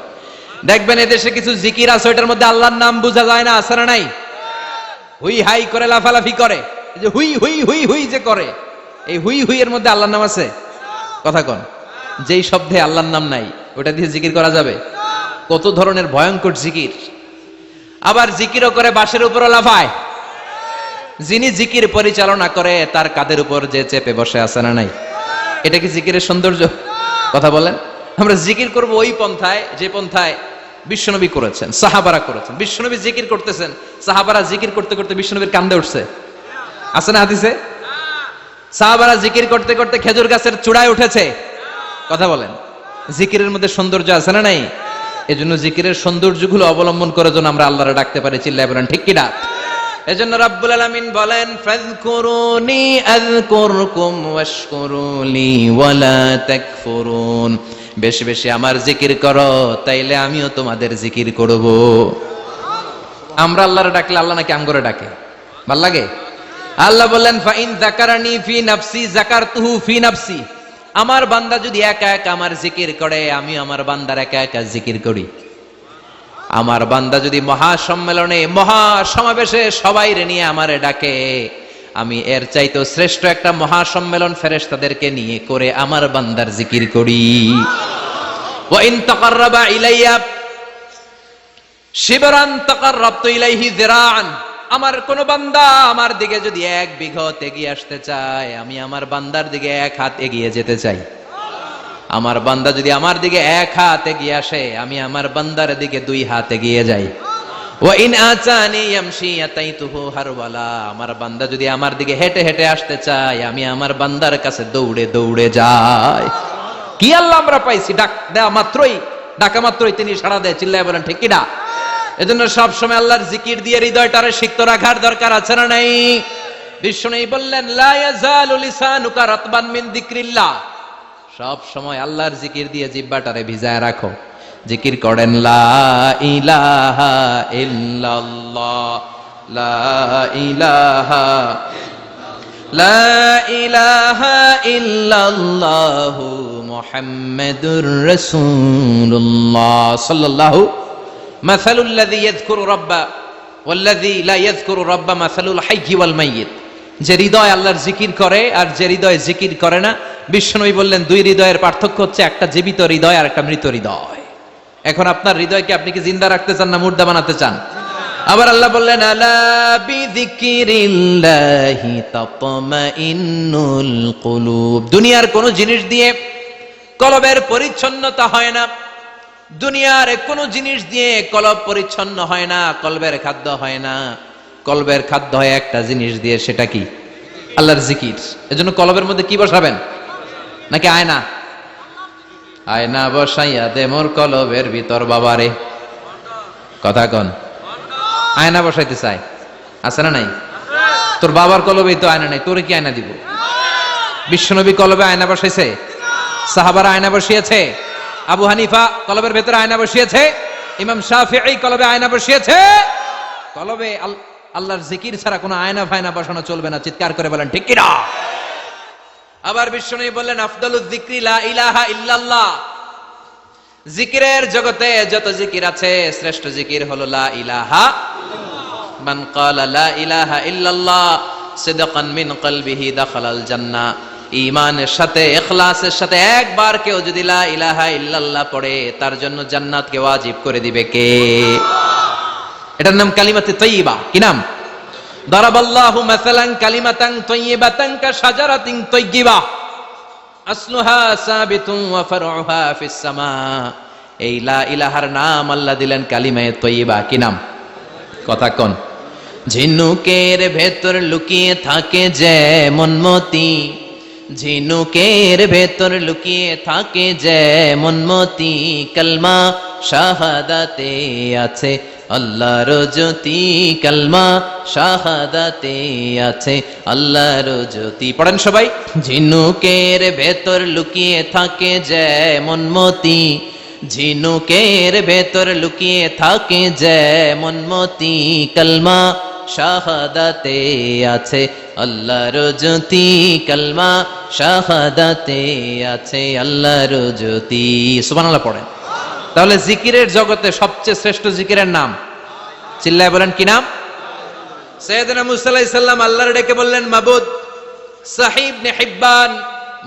দেখবেন এদেশে কিছু জিকির আছে, ওইটার মধ্যে আল্লাহর নাম বোঝা যায় না, আছে না নাই? হুই হাই করে লাফালাফি করে, এই যে হুই হুই হুই হুই যে করে, এই হুই হুই এর মধ্যে আল্লাহর নাম আছে? কথা কন। যেই শব্দে আল্লাহর নাম নাই, ওটা দিয়ে জিকির করা যাবে? কত ধরনের ভয়ঙ্কর জিকির। আবার জিকিরও করে বাঁশের উপরও লাফায়। যিনি জিকির পরিচালনা করে তার কাঁধের উপর যে চেপে বসে আছে না নাই? এটা কি জিকিরের সৌন্দর্য? কথা বলেন। আমরা জিকির করব ওই পন্থায় যে পন্থায় বিশ্বনবী করেছেন, সাহাবারা করেছেন। বিশ্বনবী জিকির করতেছেন, সাহাবারা জিকির করতে করতে বিশ্বনবীর কান্দে উঠছে, আছে না হাদিসে? সাহাবারা জিকির করতে করতে খেজুর গাছের চূড়ায় উঠেছে। কথা বলেন। জিকিরের মধ্যে সৌন্দর্য আছে না নাই? এজন্য জিকিরের সৌন্দর্যগুলো অবলম্বন করে যেন আমরা আল্লাহরে ডাকতে পারি। চিল্লায় বলেন ঠিক কিনা? এজন্য রাব্বুল আলামিন বলেন, ফাযকুরুনি আযকুরকুম ওয়াশকুরুলি ওয়ালা তাকফুরুন। বেশি বেশি আমার জিকির করো, তাইলে আমিও তোমাদের জিকির করব। আমরা আল্লাহরে ডাকলে আল্লাহ নাকি আমগরে ডাকে? ভাল লাগে? আল্লাহ বললেন, ফাইন যাকারানি ফি নাফসি যাকারতুহু ফি নাফসি। আমার বান্দা যদি একা একা আমার জিকির করে, আমি আমার বান্দার একা একা জিকির করি। আমার বান্দা যদি মহাসম্মেলনে মহাসমাবেশে সবাই নিয়ে আমারে ডাকে, আমি এর চাইতে শ্রেষ্ঠ একটা মহাসম্মেলন ফেরেশতাদেরকে নিয়ে করে আমার বান্দার জিকির করি। ওয়া ইন তাকাররাবা ইলাইয়া শিবরান তাকাররাবতু ইলাইহি যিরাআন। আমার কোন বান্দা আমার দিকে যদি 1 বিঘত এগিয়ে আসতে চায়, আমি আমার বান্দার দিকে 1 হাত এগিয়ে যেতে চাই। আমার বান্দা যদি আমার দিকে 1 হাত এগিয়ে আসে, আমি আমার বান্দার দিকে 2 হাত এগিয়ে যাই। ওয়া ইন আতানি ইয়ামশি আতাইতুহু হারওয়ালা। আমার বান্দা যদি আমার দিকে হেঁটে হেঁটে আসতে চায়, আমি আমার বান্দার কাছে দৌড়ে দৌড়ে যাই। কি আল্লাহ আমরা পাইছি! ডাক দেয়া মাত্রই, ডাকা মাত্রই তিনি সাড়া দেয়। চিল্লায় বলেন ঠিক কিনা? এজন্য সব সময় আল্লাহর জিকির দিয়ে হৃদয়টারে সিক্ত রাখার দরকার আছে না নাই? বিষ্ণু বললেন, লা ইয়াজালু লিসানুকা রাতবান মিন যিকরিল্লাহ। সব সময় আল্লাহর জিকির দিয়ে জিহ্বাটারে ভিজায় রাখো। জিকির করেন, লা ইলাহা ইল্লাল্লাহ, লা ইলাহা, লা ইলাহা ইল্লাল্লাহু মুহাম্মাদুর রাসূলুল্লাহ সাল্লাল্লাহু। মাসালুল লাযী ইয়াযকুরু রাব্বা ওয়াল্লাযী লা ইয়াযকুরু রাব্বা মাসালুল হাইয়্যি ওয়াল মাইয়িত। যে হৃদয় আল্লাহর জিকির করে আর যে হৃদয় জিকির করে না, বিশ্বনবী বললেন 2 হৃদয়ের পার্থক্য হচ্ছে একটা জীবিত হৃদয় আর একটা মৃত হৃদয়। এখন আপনার হৃদয়কে আপনি কি জিন্দা রাখতে চান না মুর্দা বানাতে চান? আবার আল্লাহ বললেন, আলা বিযিকিরিল্লাহি তাতমাইন্নুল কুলুব। দুনিয়ার কোন জিনিস দিয়ে কলবের পরিচ্ছন্নতা হয় না। দুনিয়ার কোন জিনিস দিয়ে কলব পরিচ্ছন্ন হয় না, কলবের খাদ্য হয় না। কলবের খাদ্য হয় একটা জিনিস দিয়ে, সেটা কি? আল্লাহর জিকির। এজন্য কলবের মধ্যে কি বসাবেন? নাকি আয়না? আয়না বসাইয়া দে মোর কলবের ভিতর বাবারে। কথা কন। আয়না বসাইতে চাই, আছে না নাই? তোর বাবার কলবে তো আয়না নাই, তোরে কি আয়না দিব? বিশ্বনবী কলবে আয়না বসাইছে? সাহাবারা আয়না বসিয়েছে? আবু হানিফা কলবের ভেতরে আয়না বসিয়েছে? ইমাম শাফিঈ কলবে আয়না বসিয়েছে? কলবে আল্লাহর জিকির ছাড়া কোনো আয়না ফায়না বসানো চলবে না। চিৎকার করে বলেন ঠিক কিনা? আবার বিশ্বনবী বললেন, আফদালুয যিকরি লা ইলাহা ইল্লাল্লাহ। জিকিরের জগতে যত জিকির আছে, শ্রেষ্ঠ জিকির হলো লা ইলাহা ইল্লাল্লাহ। মান ক্বালা লা ইলাহা ইল্লাল্লাহ সিদকান মিন কলবিহি দাখালাল জান্নাহ। ঈমানের সাথে, ইখলাসের সাথে একবার কেউ যদি লা ইলাহা ইল্লাল্লাহ পড়ে, তার জন্য জান্নাতকে ওয়াজিব করে দিবে কে? এটার নাম কালিমাতে তাইয়্যিবা। কি নাম? দারাবাল্লাহু মাসালান কালিমাতান তাইয়্যিবাতান কাশাজারাতিন তাইয়্যিবা আসলুহা সাবিতুন ওয়া ফারউহা ফিস সামা। এই লা ইলাহার নাম আল্লাহ দিলেন কালিমায়ে তাইয়্যিবা। কি নাম? কথা কোন। ঝিনুকের ভেতর লুকিয়ে থাকে যেমন মতি, ঝিনুকের ভেতর লুকিয়ে থাকে যেমন মতি, কালমা শাহাদাতে আছে আল্লাহর জ্যোতি, কালমা শাহাদাতে আছে আল্লাহর জ্যোতি। পড়েন সবাই। ঝিনুকের ভেতর লুকিয়ে থাকে যেমন মতি, ঝিনুকের ভেতর লুকিয়ে থাকে যেমন মতি, কালমা শাহাদাতে আছে আল্লাহর জ্যোতি, কালমা শাহাদাতে আছে আল্লাহর জ্যোতি। সুবহানাল্লাহ পড়েন। তাহলে জিকিরের জগতে সবচেয়ে শ্রেষ্ঠ জিকিরের নাম, চিল্লায় বলেন কি নাম? সাইয়েদনা মুসা আলাইহিস সালাম আল্লাহর ডেকে বললেন, মাবুদ। সহিহ ইবনে হিব্বান,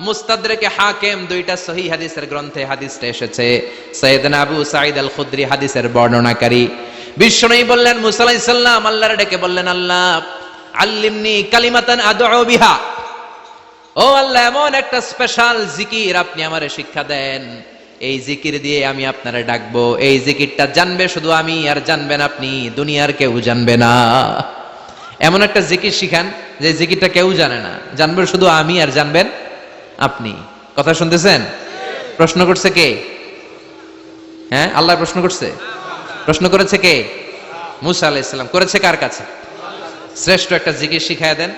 মুস্তাদরাকে হাকিম, 2টা সহিহ হাদিসের গ্রন্থে হাদিসটা এসেছে। সাইয়েদনা আবু সাঈদ আল খুদরি হাদিসের বর্ণনাকারী। বিশ্বনবী বললেন, মুসা আলাইহিস সালাম আল্লাহর ডেকে বললেন, আল্লাহ আল্লিমনি কালিমাতান আদউ বিহা, ও আল্লাহ এমন একটা স্পেশাল জিকির আপনি আমারে শিক্ষা দেন, এই জিকির দিয়ে আমি আপনারে ডাকবো, এই জিকিরটা জানবে শুধু আমি আর জানবেন আপনি, দুনিয়ার কেউ জানবে না। এমন একটা জিকির শিখান যে জিকিরটা কেউ জানে না, জানবে শুধু আমি আর জানবেন আপনি। কথা শুনতেছেন? প্রশ্ন করছে কে? হ্যাঁ, আল্লাহ প্রশ্ন করছে। প্রশ্ন করেছে কে? মুসা আলাইহিস সালাম। করেছে কার কাছে? শ্রেষ্ঠ একটা জিকির শিখায় দেন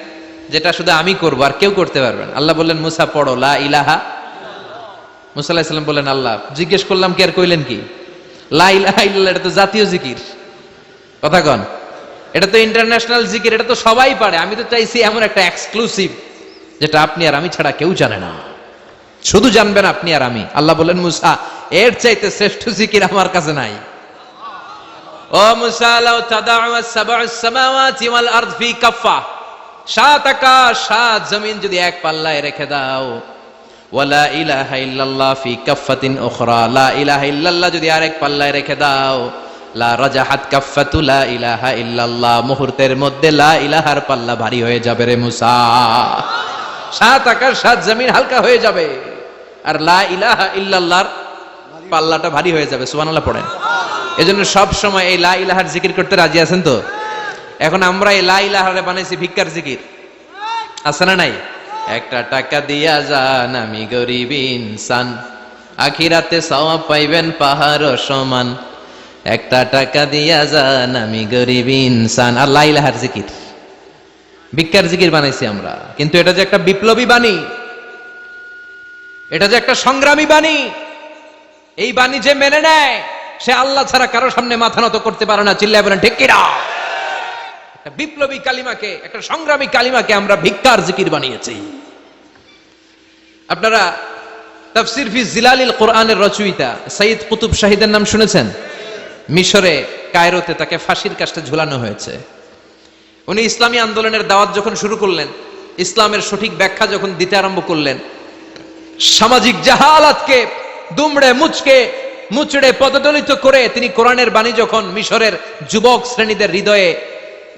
যেটা শুধু আমি করবো আর কেউ করতে পারবেন। আল্লাহ বললেন মুসা পড়ো লা ইলাহা। মুসা আলাইহিস সালাম বললেন আল্লাহ জিজ্ঞেস করলাম কি আর কইলেন কি? লা ইলাহা ইল্লাল্লাহ এটা তো জাতীয় জিকির। কথা কন, এটা তো ইন্টারন্যাশনাল জিকির, এটা তো সবাই পারে। আমি তো চাইছি এমন একটা এক্সক্লুসিভ যেটা আপনি আর আমি ছাড়া কেউ জানে না, শুধু জানবেন আপনি আর আমি। আল্লাহ বললেন মুসা এর চাইতে শ্রেষ্ঠ জিকির আমার কাছে নাই। ও মুসা লাউ তাদাউ সাবউস সামাওয়াতি ওয়াল আরদ ফি কাফা, সাত আকাশ সাত জমিন যদি এক পাল্লায় রেখে দাও, ওয়ালা ইলাহা ইল্লাল্লাহ ফি কাফাতিন উখরা, লা ইলাহা ইল্লাল্লাহ যদি আরেক পাল্লায় রেখে দাও, লা রাজাহাত কাফাতু লা ইলাহা ইল্লাল্লাহ, মুহূর্তের মধ্যে লা ইলাহার পাল্লা ভারী হয়ে যাবে রে মুসা। সাত আকাশ সাত জমিন হালকা হয়ে যাবে আর লা ইলাহা ইল্লাল্লাহর পাল্লাটা ভারী হয়ে যাবে। সুবহানাল্লাহ পড়েন। এজন্য সব সময় এই লা ইলাহার জিকির করতে রাজি আছেন তো? এখন আমরা এই লা ইলাহারে বানাইছি ভিক্ষার জিকির, আছে না নাই? একটা টাকা দিয়া যান আমি গরিব ইনসান, আখিরাতে সওয়াব পাইবেন পাহাড় সমান। একটা টাকা দিয়া যান আমি গরিব ইনসান, আর লা ইলাহার জিকির ভিক্ষার জিকির বানাইছি আমরা। কিন্তু এটা যে একটা বিপ্লবী বাণী, এটা যে একটা সংগ্রামী বাণী, এই বাণী যে মেনে নেয় সে আল্লাহ ছাড়া কারো সামনে মাথা নত করতে পারে না। চিল্লায় বলেন ঠিক কিনা? একটা বিপ্লবী কালিমাকে, একটা সংগ্রামী কালিমাকে আমরা ভিক্ষার জিকির বানিয়েছি। আপনারা তাফসীর ফি জিলালিল কোরআনের রচয়িতা সাইয়্যিদ কুতুব শাহীদের নাম শুনেছেন? মিশরে কায়রোতে তাকে ফাঁসির কাস্টে ঝুলানো হয়েছে। উনি ইসলামী আন্দোলনের দাওয়াত যখন শুরু করলেন, ইসলামের সঠিক ব্যাখ্যা যখন দিতে আরম্ভ করলেন, সামাজিক জাহালাতকে দুমড়ে মুচড়ে পদদলিত করে তিনি কোরআনের বাণী যখন মিশরের যুবক শ্রেণীদের হৃদয়ে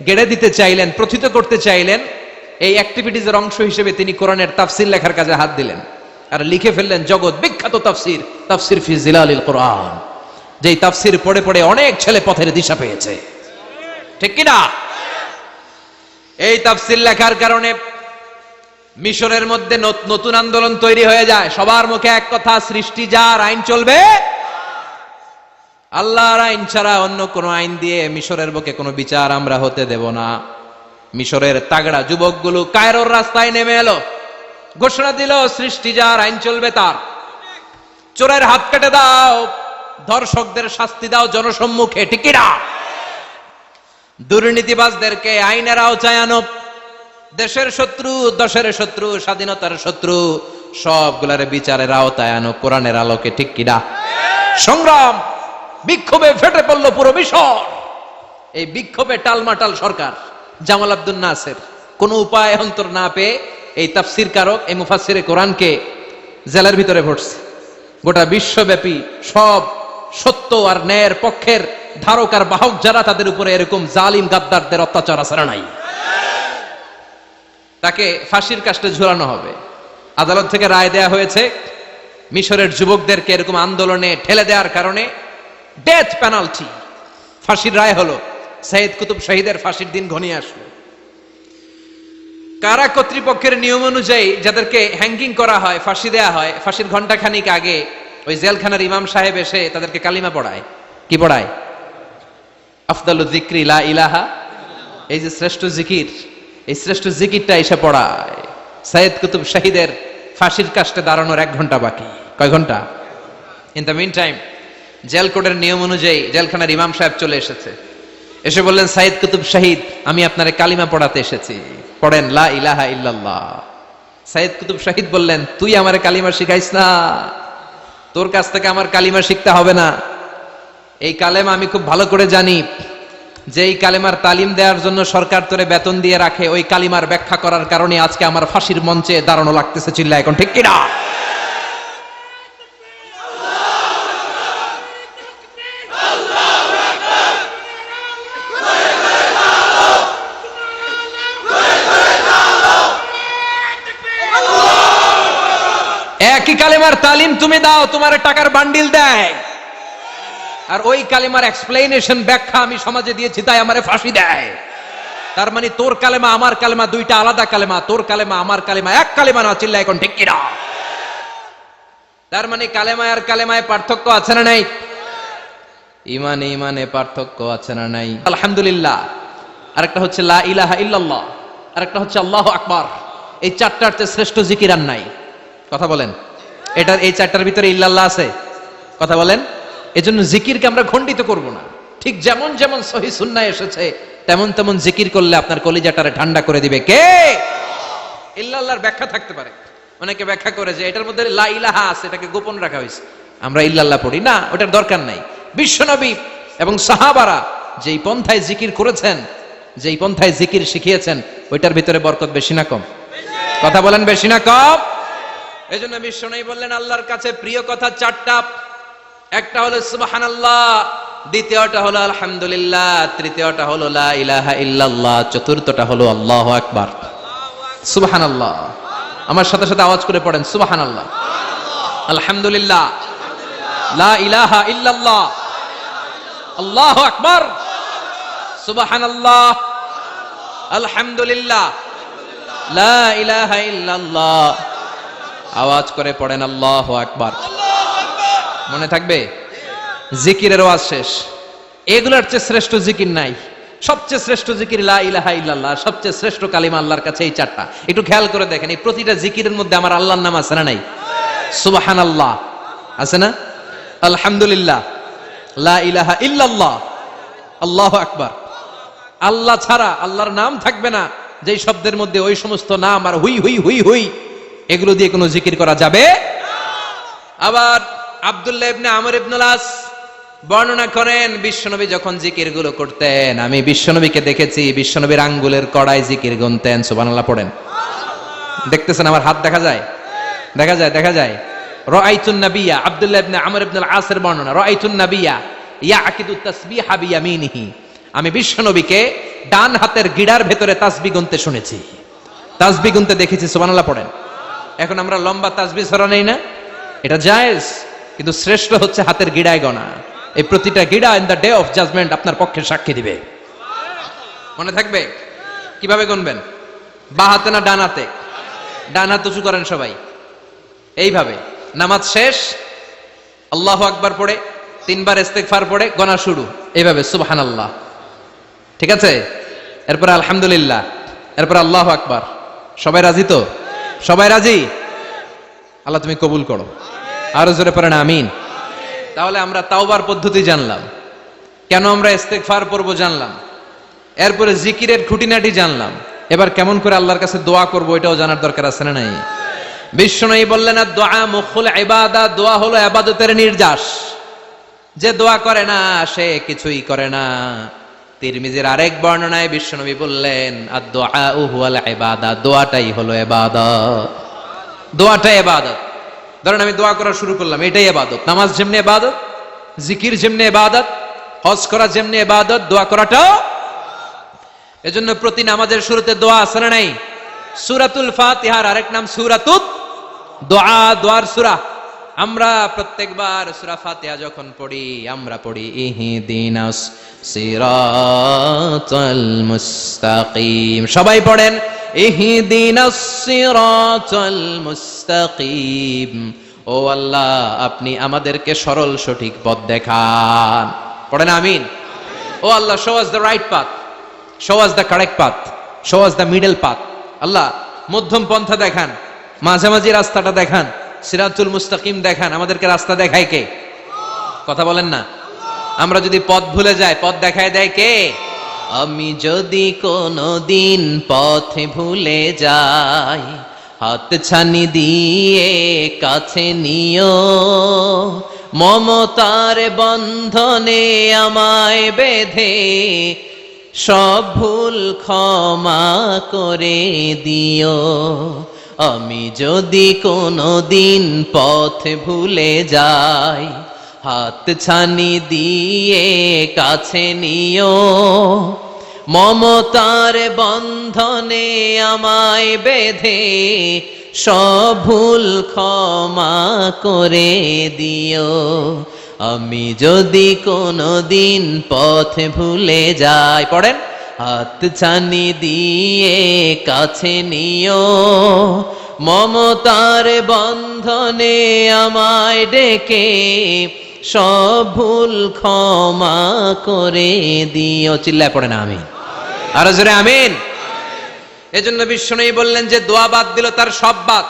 গেড়ে দিতে চাইলেন, প্রথিত করতে চাইলেন, এই অ্যাক্টিভিটিজের অংশ হিসেবে তিনি কোরআনের তাফসীর লেখার কাজে হাত দিলেন আর লিখে ফেললেন জগৎ বিখ্যাত তাফসীর, তাফসীর ফি জিলালিল কোরআন, যেই তাফসীর পড়ে পড়ে অনেক ছেলে পথের দিশা পেয়েছে। ঠিক কিনা? এই তাফসীর লেখার কারণে মিশরের মধ্যে নতুন আন্দোলন তৈরি হয়ে যায়। সবার মুখে এক কথা, সৃষ্টি যার, আইন চলবে আল্লাহর আইন ছাড়া অন্য কোন আইন দিয়ে মিশরের বুকে কোনো বিচার আমরা হতে দেব না। মিশরের তাগড়া যুবকগুলো কায়রোর রাস্তায় নেমে এলো, ঘোষণা দিল সৃষ্টি যার, আইন চলবে তার। চোরের হাত কেটে দাও, ধর্ষকদের শাস্তি দাও জনসম্মুখে। ঠিক কিনা? দুর্নীতিবাজদেরকে আইনের আওতায় আনো। দেশের শত্রু, দশের শত্রু, স্বাধীনতার শত্রু সবগুলারে বিচারের আওতায় আনো কোরআনের আলোকে। ঠিক কিনা? সংগ্রাম, বিক্ষোভে ফেটে পড়ল পুরো মিশর। এই বিক্ষোভে টালমাটাল সরকার, জামাল আব্দুল নাসের কোনো উপায় অন্তর না পেয়ে এই তাফসীর কারক, এই মুফাসসিরে কোরআনকে জেলের ভিতরে ভরছে। গোটা বিশ্বব্যাপী সব সত্য আর ন্যায়ের পক্ষের ধারক আর বাহক যারা, তাদের উপরে এরকম জালিম গাদ্দারদের অত্যাচার আছে না নাই? তাকে ফাঁসির কাস্টে ঝুলানো হবে। আদালত থেকে রায় দেয়া হয়েছে মিশরের যুবকদেরকে এরকম আন্দোলনে ঠেলে দেওয়ার কারণে ডেথ পেনাল্টি, ফাঁসির রায় হলো। সাইয়্যিদ কুতুব শাহীদের ফাঁসির দিন ঘনিয়ে আসলো। কারা কর্তৃপক্ষের নিয়ম অনুযায়ী যাদেরকে হ্যাঙ্গিং করা হয়, ফাঁসি দেয়া হয়, ফাঁসির ঘন্টাখানিক আগে ওই জেলখানার ইমাম সাহেব এসে তাদেরকে কালিমা পড়ায়। কি পড়ায়? আফদালু যিকরি লা ইলাহা, এই যে শ্রেষ্ঠ জিকির, এই শ্রেষ্ঠ জিকিরটা এসে পড়ায়। সাইয়্যিদ কুতুব শাহীদের ফাঁসির কাস্টে দাঁড়ানোর 1 ঘন্টা বাকি। কয় ঘন্টা? In the meantime jail কোডের নিয়ম অনুযায়ী জেলখানার ইমাম সাহেব চলে এসেছে। এসে বললেন, সাইয়্যিদ কুতুব শাহীদ, আমি আপনারে কালিমা পড়াতে এসেছি, পড়েন লা ইলাহা ইল্লাল্লাহ। সাইয়্যিদ কুতুব শাহীদ বললেন, তুই আমারে কালিমা শিখাইস না, তোর কাছ থেকে আমার কালিমা শিখতে হবে না। এই কালেমা আমি খুব ভালো করে জানি, যে এই কালেমার তালিম দেওয়ার জন্য সরকার তোরে বেতন দিয়ে রাখে, ওই কালিমার ব্যাখ্যা করার কারণে আজকে আমার ফাঁসির মঞ্চে দাঁড়ানো লাগতেছে। চিল্লা এখন ঠিক কিনা? একই কালেমার তালিম তুমি দাও, তোমার টাকার বান্ডিল দেয়, আর ওই কালেমার এক্সপ্লেনেশন ব্যাখ্যা আমি সমাজে দিয়েছি তাই আমারে ফাঁসি দেয়। তার মানে তোর কালেমা আমার কালেমা দুইটা আলাদা কালেমা, তোর কালেমা আমার কালেমা এক কালেমা না, চিল্লা এখন ঠিক কিনা? তার মানে কালেমায় আর কালেমায় পার্থক্য আছে না নাই? ইমানে ইমানে পার্থক্য আছে না নাই? আলহামদুলিল্লাহ, আরেকটা হচ্ছে লা ইলাহা ইল্লাল্লাহ, আরেকটা হচ্ছে আল্লাহু আকবার। এই চারটার চেয়ে শ্রেষ্ঠ জিকির আর নাই। কথা বলেন, এটার এই চারটার ভিতরে ইল্লাল্লাহ আছে? কথা বলেন। এজন্য জিকিরকে আমরা খণ্ডিত করব না। ঠিক যেমন যেমন সহিহ সুন্নাহ এসেছে তেমন তেমন জিকির করলে আপনার কলিজাটারে ঠান্ডা করে দিবে কে? ইল্লাল্লাহর ব্যাখ্যা থাকতে পারে, অনেকে ব্যাখ্যা করে যে এটার মধ্যে লা ইলাহা আছে, এটাকে গোপন রাখা হয়েছে, আমরা ইল্লাল্লাহ পড়ি না, ওটার দরকার নাই। বিশ্বনবী এবং সাহাবারা যেই পন্থায় জিকির করেছেন, যেই পন্থায় জিকির শিখিয়েছেন, ওইটার ভিতরে বরকত বেশি না কম? কথা বলেন, বেশি না কম? এজন্য বিশ্বনবী বললেন আল্লাহর কাছে প্রিয় কথা চারটা। একটা হলো সুবহানাল্লাহ, দ্বিতীয়টা হলো আলহামদুলিল্লাহ, তৃতীয়টা হলো লা ইলাহা ইল্লাল্লাহ, চতুর্থটা হলো আল্লাহু আকবার। সুবহানাল্লাহ, আমার সাথে সাথে আওয়াজ করে পড়েন সুবহানাল্লাহ, আলহামদুলিল্লাহ, লা ইলাহা ইল্লাল্লাহ, আল্লাহু আকবার, সুবহানাল্লাহ, আলহামদুলিল্লাহ, লা ইলাহা ইল্লাল্লাহ। আওয়াজ করে পড়েন আল্লাহু আকবার। মনে থাকবে? জিকিরের ওয়াজ শেষ। এগুলোর চেয়ে শ্রেষ্ঠ জিকির নাই। সবচেয়ে শ্রেষ্ঠ জিকির লা ইলাহা ইল্লাল্লাহ, সবচেয়ে শ্রেষ্ঠ কালিমা আল্লাহর কাছে এই চারটা। একটু খেয়াল করে দেখেন, এই প্রতিটা জিকিরের মধ্যে আমার আল্লাহর নাম আছে না নাই? সুবহানাল্লাহ আছে না? আলহামদুলিল্লাহ, লা ইলাহা ইল্লাল্লাহ, আল্লাহু আকবার। আল্লাহ ছাড়া আল্লাহর নাম থাকবে না যেই শব্দের মধ্যে ওই সমস্ত নাম আর হুই হুই হুই হুই, এগুলো দিয়ে কোনো জিকির করা যাবে। আবার আব্দুল্লাহ ইবনে আমর ইবনুল আস বর্ণনা করেন, বিশ্বনবী যখন জিকির গুলো করতেন, আমি বিশ্বনবীকে দেখেছি বিশ্বনবীর আঙ্গুলের কড়ায় জিকির গুনতেন। সুবহানাল্লাহ পড়েন। দেখতেছেন আমার হাত দেখা যায়? দেখা যায়, দেখা যায়। রাআইতুন নাবিয়্যা, আব্দুল্লাহ ইবনে আমর ইবনুল আসের বর্ণনা, রাআইতুন নাবিয়্যা ইয়াকিদু তাসবিহা বিয়ামিনিহি, আমি বিশ্বনবীকে ডান হাতের গিড়ার ভেতরে তাসবিহ গুনতে শুনেছি, তাসবিহ গুনতে দেখেছি। সুবহানাল্লাহ পড়েন। এখন আমরা লম্বা তাসবিহ ছড়া নেই না, এটা জায়েজ, কিন্তু শ্রেষ্ঠ হচ্ছে হাতের গিড়ায় গণা। এই প্রতিটা গিড়া in the day of judgement আপনার পক্ষে সাক্ষী দিবে। মনে থাকবে? কিভাবে গুনবেন? বা হাতে না ডান হাতে? ডান হাত উঁচু করেন সবাই, এইভাবে। নামাজ শেষ, আল্লাহু আকবার পড়ে 3 বার ইস্তেগফার পড়ে গণা শুরু, এইভাবে সুবহানাল্লাহ। ঠিক আছে? এরপর আলহামদুলিল্লাহ, এরপর আল্লাহু আকবার। সবাই রাজি তো? সবাই রাজি? আল্লাহ তুমি কবুল করো। আরো জোরে পড়েন আমিন। তাহলে আমরা তাওবার পদ্ধতি জানলাম, কেন আমরা ইস্তেগফার পড়ব জানলাম, এরপরে জিকিরের খুঁটিনাটি জানলাম। এবার কেমন করে আল্লাহর কাছে দোয়া করব এটাও জানার দরকার আছে না নাই? বিশ্বনবী বললেন দোয়া মুখুল ইবাদা, দোয়া হলো ইবাদতের নির্যাস। যে দোয়া করে না সে কিছুই করে না। তিরমিজির আরেক বর্ণনায় বিশ্বনবী বললেন আদ-দুআউ হুয়াল ইবাদা, দোয়াটাই হলো ইবাদত। দোয়াটাই ইবাদত। ধরেন আমি দোয়া করা শুরু করলাম, এটাই ইবাদত। নামাজ যেমনি ইবাদত, জিকির যেমনি ইবাদত, হজ করা যেমনি ইবাদত, দোয়া করাটাও। এজন্য প্রতি নামাজের শুরুতে দোয়া আছে না নাই? সূরাতুল ফাতিহার আরেক নাম সূরাতুদ দোয়া, দোয়ার সূরা। আমরা প্রত্যেকবার সূরা ফাতিহা যখন পড়ি, আমরা পড়ি ইহদিনাস সিরাতাল মুস্তাকিম। সবাই পড়েন ইহদিনাস সিরাতাল মুস্তাকিম। ও আল্লাহ, আপনি আমাদেরকে সরল সঠিক পথ দেখান। পড়েন আমিন। ও আল্লাহ, show us the right path, show us the correct path, show us the middle path. আল্লাহ মধ্যম পন্থা দেখান, মাঝামাঝি রাস্তাটা দেখান, সিরাতুল মুস্তাকিম দেখান। আমাদেরকে রাস্তা দেখায় কে? কথা বলেন না। আমরা যদি পথ ভুলে যাই, পথ দেখায় দেয় কে? আমি যদি কোনদিন পথে ভুলে যাই, হাত ছানি দিয়ে কাছে নিও, মমতার বন্ধনে আমায় বেঁধে সব ভুল ক্ষমা করে দিও। আমি যদি কোনদিন পথ ভুলে যাই, হাত ছানি দিয়ে কাছে নিও, মমতার বন্ধনে আমায় বেঁধে সব ভুল ক্ষমা করে দিও। আমি যদি কোনোদিন পথ ভুলে যাই, পড়েন, হাত ছানি দিয়ে কাছে নিও, মমতার বন্ধনে আমায় ডেকে সব ভুল ক্ষমা করে দিও। চিল্লায় পড়ে না আমিন, আরো জোরে আমিন। এজন্য বিশ্বনবী বললেন যে দোয়া বাদ দিল তার সব বাদ।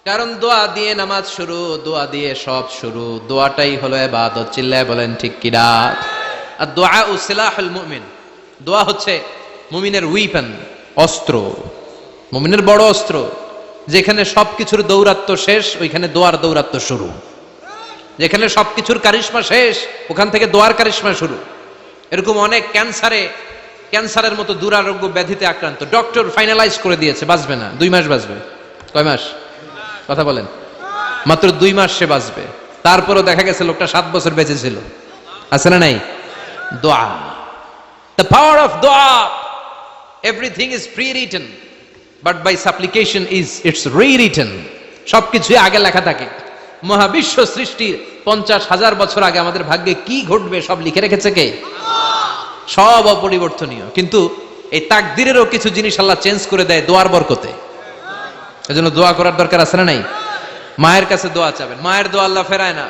কারণ দোয়া দিয়ে নামাজ শুরু, দোয়া দিয়ে সব শুরু, দোয়াটাই হলো ইবাদত। চিল্লায় বলেন ঠিক কিনা? আর দোয়া ও সিলাহুল মুমিন, দোয়া হচ্ছে মুমিনের উইপেন, অস্ত্র, মুমিনের বড় অস্ত্র। যেখানে সবকিছুর দৌরাত্ম্য শেষ, ওইখানে দোয়ার দৌরাত্ম্য শুরু। যেখানে সবকিছুর কারিশমা শেষ, ওখান থেকে দোয়ার কারিশমা শুরু। এরকম অনেক ক্যান্সারের মতো দুরারোগ্য ব্যাধিতে আক্রান্ত, ডক্টর ফাইনালাইজ করে দিয়েছে বাঁচবে না, 2 মাস বাঁচবে। কয় মাস? কথা বলেন। মাত্র 2 মাস সে বাঁচবে। তারপরও দেখা গেছে লোকটা 7 বছর বেঁচে ছিল। আছে না নাই? দোয়া, দ্য পাওয়ার অফ দোয়া। Everything is pre written, but by supplication is it's rewritten. সবকিছু আগে লেখা থাকে। মহাবিশ্ব সৃষ্টির 50,000 বছর আগে আমাদের ভাগ্যে কি ঘটবে সব লিখে রেখেছে কে? সব অপরিবর্তনীয়। কিন্তু এই তাকদিরেরও কিছু জিনিস আল্লাহ চেঞ্জ করে দেয় দোয়ার বরকতে। এজন্য দোয়া করার দরকার আছে না নাই? মায়ের কাছে দোয়া চাবেন, মায়ের দোয়া আল্লাহ ফেরায় না।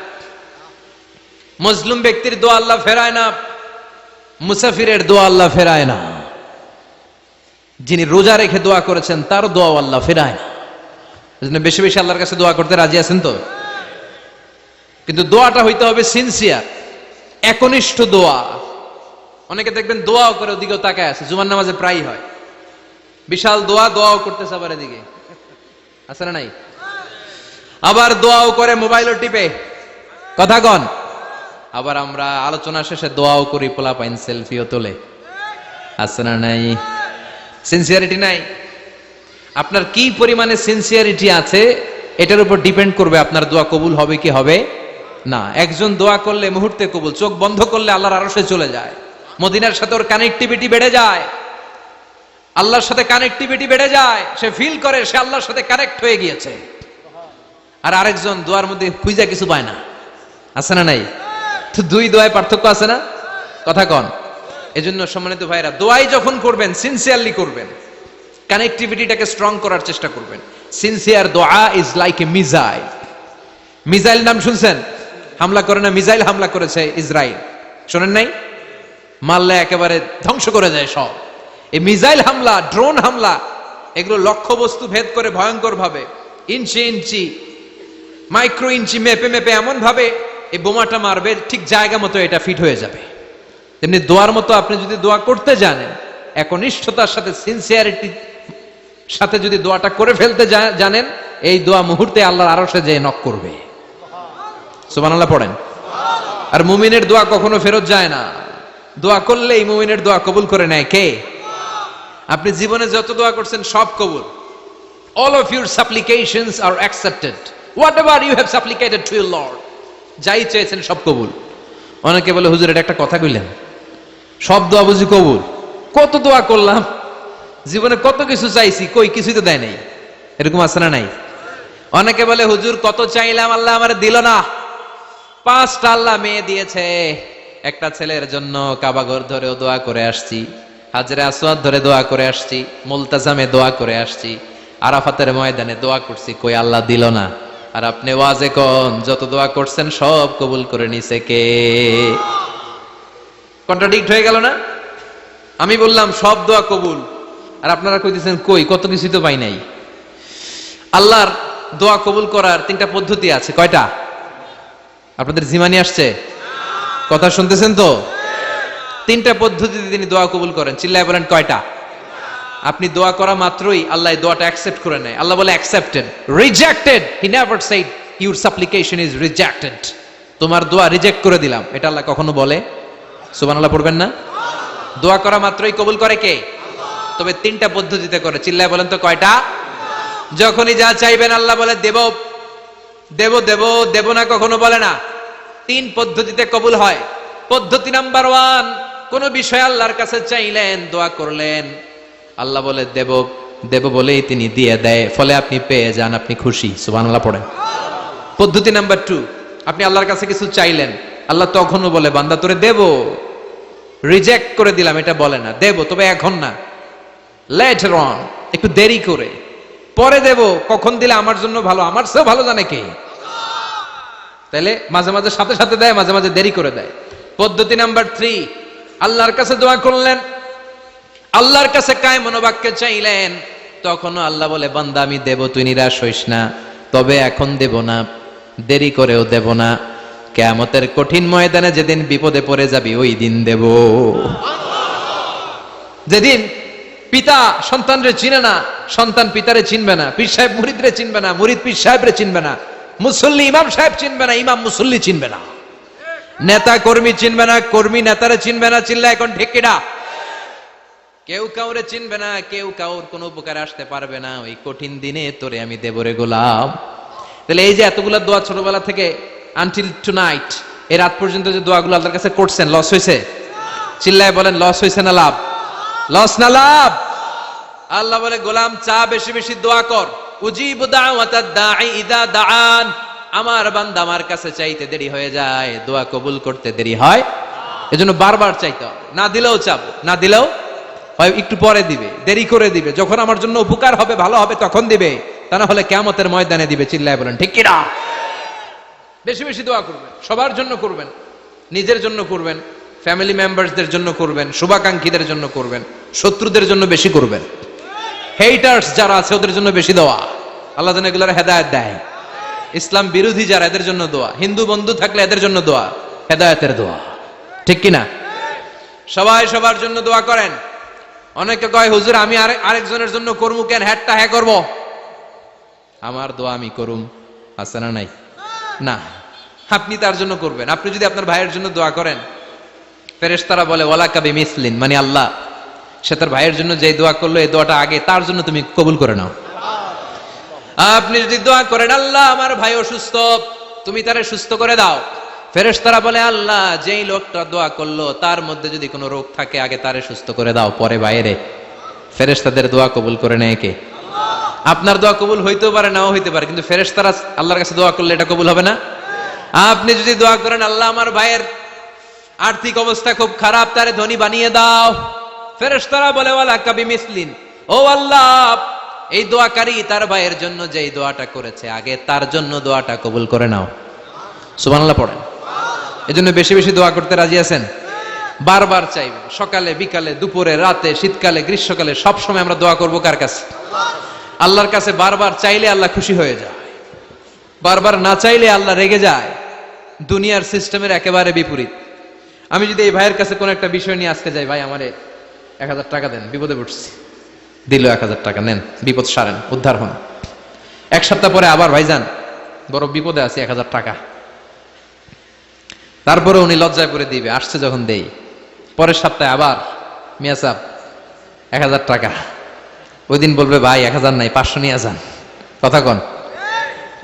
মজলুম ব্যক্তির দোয়া আল্লাহ ফেরায় না। মুসাফিরের দোয়া আল্লাহ ফেরায় না। যিনি রোজা রেখে দোয়া করেছেন তার দোয়া আল্লাহ ফেরায় না। এজন্য বেশি বেশি আল্লাহর কাছে দোয়া করতে রাজি আছেন তো? কিন্তু দোয়াটা হইতে হবে সিনসিয়ার, একনিষ্ঠ দোয়া। অনেকে দেখবেন দোয়াও করে ওদিকেও তাকায় আছে, জুমার নামাজে প্রায় হয় বিশাল দোয়া, দোয়াও করতেছে আবার এদিকে, আছে না নাই? আবার দোয়াও করে মোবাইলও টিপে, কথা কন। আবার আমরা আলোচনা শেষে দোয়াও করি, পোলাপাইন সেলফিও তোলে, আছে না নাই? সিনসিয়ারিটি নাই। আপনার কি পরিমাণে সিনসিয়ারিটি আছে এটার উপর ডিপেন্ড করবে আপনার দোয়া কবুল হবে কি হবে না। একজন দোয়া করলে মুহূর্তে কবুল, চোখ বন্ধ করলে আল্লাহর আরশে চলে যায়, মদিনার সাথে ওর কানেক্টিভিটি বেড়ে যায়, আল্লাহর সাথে কানেক্টিভিটি বেড়ে যায়, সে ফিল করে সে আল্লাহর সাথে কানেক্ট হয়ে গিয়েছে। আর আরেকজন দোয়ার মধ্যে খুঁজে কিছু পায় না, আছে না নাই? তো 2 দোয়ায় পার্থক্য আছে না, কথা কন। এজন্য সম্মানিত ভাইরা, দোয়াই যখন করবেন সিনসিয়ারলি করবেন, কানেক্টিভিটিটাকে স্ট্রং করার চেষ্টা করবেন। সিনসিয়ার দোয়া is like a missile. Missile নাম শুনছেন? হামলা করে না, মিসাইল হামলা করেছে ইসরায়েল, শোনেন নাই? মারলে একেবারে ধ্বংস করে যায় সব। এই মিসাইল হামলা, ড্রোন হামলা, এগুলো লক্ষ্য বস্তু ভেদ করে ভয়ঙ্কর ভাবে, ইঞ্চি ইঞ্চি, মাইক্রো ইঞ্চি মেপে মেপে এমন ভাবে এই বোমাটা মারবে, ঠিক জায়গা মতো এটা ফিট হয়ে যাবে। তেমনি দোয়ার মতো আপনি যদি দোয়া করতে জানেন, একনিষ্ঠতার সাথে সিনসিয়ারিটির সাথে যদি দোয়াটা করে ফেলতে জানেন, এই দোয়া মুহূর্তে আল্লাহর আরশে যেয়ে নক করবে। সুবহানাল্লাহ পড়েন। আর মুমিনের দোয়া কখনো ফেরত যায় না। দোয়া করলে এই মুমিনের দোয়া কবুল করে নেয় কে? আপনি জীবনে যত দোয়া করছেন সব কবুল। All of your supplications are accepted. Whatever you have supplicated to your Lord, যাই চেয়েছেন সব কবুল। অনেকে বলে হুজুর এটা একটা কথা কইলেন, সব দোয়া বুঝি কবুল? কত দোয়া করলাম, জীবনে কত কিছু চাইছি, কই কিছুই তো দেয় নাই। এরকম আছে না নাই? অনেকে বলে হুজুর কত চাইলাম আল্লাহ আমারে দিল না। 5টা আল্লাহ মেয়ে দিয়েছে, একটা ছেলের জন্য কাবাঘর ধরেও দোয়া করে আসছি, হাজরে আসওয়াদ ধরে দোয়া করে আসছি, মুলতাজামে দোয়া করে আসছি, আরাফাতের ময়দানে দোয়া করছি, কই আল্লাহ দিল না। আর আপনি ওয়াজে কোন যত দোয়া করছেন সব কবুল করে নিছে কে? কন্ট্রাডিক্ট হয়ে গেল না? আমি বললাম সব দোয়া কবুল, আর আপনারা কইতেছেন কই কত কিছুই তো পাই নাই। আল্লাহর দোয়া কবুল করার 3টা পদ্ধতি আছে। কয়টা? আপনাদের জিমানি আসছে? কথা শুনতেছেন তো? 3টা পদ্ধতিতে তিনি দোয়া কবুল করেন। চিল্লায় বলেন কয়টা? আপনি দোয়া করা মাত্রই আল্লাহ এই দোয়াটা অ্যাকসেপ্ট করে নেয়। আল্লাহ বলে accepted, rejected he never shed your সাপ্লিকেশন is rejected. তোমার দোয়া রিজেক্ট করে দিলাম, এটা আল্লাহ কখনো বলে? সুবহানাল্লাহ পড়বেন না? দোয়া করা মাত্রই কবুল করে কে? তবে 3টা পদ্ধতিতে করে। চিল্লায় বলেন তো কয়টা? যখনই যা চাইবেন আল্লাহ বলে দেব দেব দেব, দেব না কখনো বলে না। 3 পদ্ধতিতে কবুল হয়। পদ্ধতি নাম্বার 1, কোন বিষয় আল্লাহর কাছে চাইলেন, দোয়া করলেন, আল্লাহ বলে দেব। দেব বলেই তিনি দিয়ে দেয়, ফলে আপনি পেয়ে যান, আপনি খুশি। সুবহানাল্লাহ পড়েন। পদ্ধতি নাম্বার 2, আপনি আল্লাহর কাছে কিছু চাইলেন, আল্লাহ তখনও বলে বান্দা তোরে দেব, রিজেক্ট করে দিলাম এটা বলে না, দেব তবে এখন না, লেটার অন, একটু দেরি করে, পরে দেব, কখন দিলে আমার জন্য ভালো, আমার চেয়েও ভালো জানে কে। তাহলে মাঝে মাঝে সাথে সাথে দেয়, মাঝে মাঝে দেরি করে দেয়। পদ্ধতি নাম্বার 3, আল্লাহর কাছে দোয়া করলেন, আল্লাহর কাছে কায় মনোবাক্যে চাইলেন, তখনও আল্লাহ বলে বান্দা আমি দেব, তুই নিরাশ হইস না, তবে এখন দেব না, দেরি করেও দেব না, কিয়ামতের কঠিন ময়দানে যেদিন বিপদে পড়ে যাবি ওই দিন দেব। যেদিন পিতা সন্তানরে চিনে না, সন্তান পিতারে চিনবে না, পীর সাহেব মুরিদরে চিনবে না, মুরিদ পীর সাহেবরে চিনবে না, মুসল্লি ইমাম সাহেব চিনবে না, ইমাম মুসল্লি চিনবে না, নেতা কর্মী চিনবে না, কর্মী নেতারে চিনবে না। চিল্লা এখন ঠিক কিনা? কেউ কাউরে চিনবে না, কেউ কাউর কোনো উপকারে আসতে পারবে না, ওই কঠিন দিনে তোরে আমি দেবরে গোলাম। তাহলে এই যে এতগুলা দোয়া ছোটবেলা থেকে আনটিল টুনাইট, এই রাত পর্যন্ত যে দোয়াগুলো আল্লাহর কাছে করছেন, লস হয়েছে? চিল্লায় বলেন লস হয়েছে না লাভ? লস না লাভ? আল্লাহ বলে গোলাম চা বেশি বেশি দোয়া কর, উজিবু দাওয়াতাদ দাঈ ইযা দাআন, আমার বান্দা আমার কাছে চাইতে দেরি হয়ে যায়, দোয়া কবুল করতে দেরি হয়, এজন্য বারবার চাইতে হবে। না দিলেও চাবো, না দিলেও হয় একটু পরে দিবে, দেরি করে দিবে, যখন আমার জন্য উপকার হবে ভালো হবে তখন দিবে, তা না হলে কিয়ামতের ময়দানে দিবে। চিল্লায় বলেন ঠিক কিনা? বেশি বেশি দোয়া করবেন, সবার জন্য করবেন, নিজের জন্য করবেন, ফ্যামিলি মেম্বারসদের জন্য করবেন, শুভাকাঙ্ক্ষীদের জন্য করবেন, শত্রুদের জন্য বেশি করবেন, হেটার্স যারা আছে ওদের জন্য বেশি দোয়া, আল্লাহ যেন এগুলোর হেদায়েত দেয়। ইসলাম বিরোধী যারা এদের জন্য দোয়া, হিন্দু বন্ধু থাকলে এদের জন্য দোয়া, হেদায়েতের দোয়া, ঠিক কিনা? সবাই সবার জন্য দোয়া করেন। অনেকে কয় হুজুর আমি আরেকজনের জন্য করবো কেন, হ্যাটটা হ্যাঁ করবো, আমার দোয়া আমি করুম, আছে না নাই? না, আপনি তার জন্য করবেন। আপনি যদি আপনার ভাইয়ের জন্য দোয়া করেন, ফেরেশতারা বলে ওয়ালা কাবি মিসলিন, মানে আল্লাহ সে তার ভাইয়ের জন্য যে দোয়া করলো এই দোয়াটা আগে তার জন্য তুমি কবুল করে নাও। আপনি যদি দোয়া করেন আল্লাহ আমার ভাই অসুস্থ, তুমি তারে সুস্থ করে দাও, ফেরেশতারা বলে আল্লাহ যেই লোকটা দোয়া করলো তার মধ্যে যদি কোনো রোগ থাকে আগে তারে সুস্থ করে দাও, পরে বাইরে। ফেরেশতাদের দোয়া কবুল করে নেয় কে? আপনার দোয়া কবুল হইতেও পারে নাও হইতে পারে, কিন্তু ফেরেশতারা আল্লাহর কাছে দোয়া করলে এটা কবুল হবে না? আপনি যদি দোয়া করেন আল্লাহ আমার ভাইয়ের আর্থিক অবস্থা খুব খারাপ, তারে ধনী বানিয়ে দাও, ফেরেশতারা বলে ওয়ালা কাবি মিসলিন, ও আল্লাহ এই দোয়াকারী তার ভাইয়ের জন্য যেই দোয়াটা করেছে আগে তার জন্য দোয়াটা কবুল করে নাও। সুবহানাল্লাহ পড়েন। এজন্য বেশি বেশি দোয়া করতে রাজি আছেন? বারবার চাইবেন, সকালে বিকালে দুপুরে রাতে শীতকালে গ্রীষ্মকালে সব সময় আমরা দোয়া করব কার কাছে? আল্লাহর কাছে। বারবার চাইলে আল্লাহ খুশি হয়ে যায়, বারবার না চাইলে আল্লাহ রেগে যায়। দুনিয়ার সিস্টেমের একেবারে বিপরীত। আমি যদি এই ভাইয়ের কাছে কোন একটা বিষয় নিয়ে আজকে যাই, ভাই আমারে 1000 টাকা দেন, বিপদে পড়ছি, দিল 1000 টাকা, নেন বিপদ সারেন, উদ্ধার হন। এক সপ্তাহ পরে আবার ভাইজান বড় বিপদে আছি, 1000 টাকা, তারপরে উনি লজ্জায় পড়ে দিবে, আসছে যখন দেই। পরের সপ্তাহে আবার মিয়া সাহেব 1000 টাকা, ওই দিন বলবে ভাই 1000 নাই 500 নিয়ে যান, কথা কন।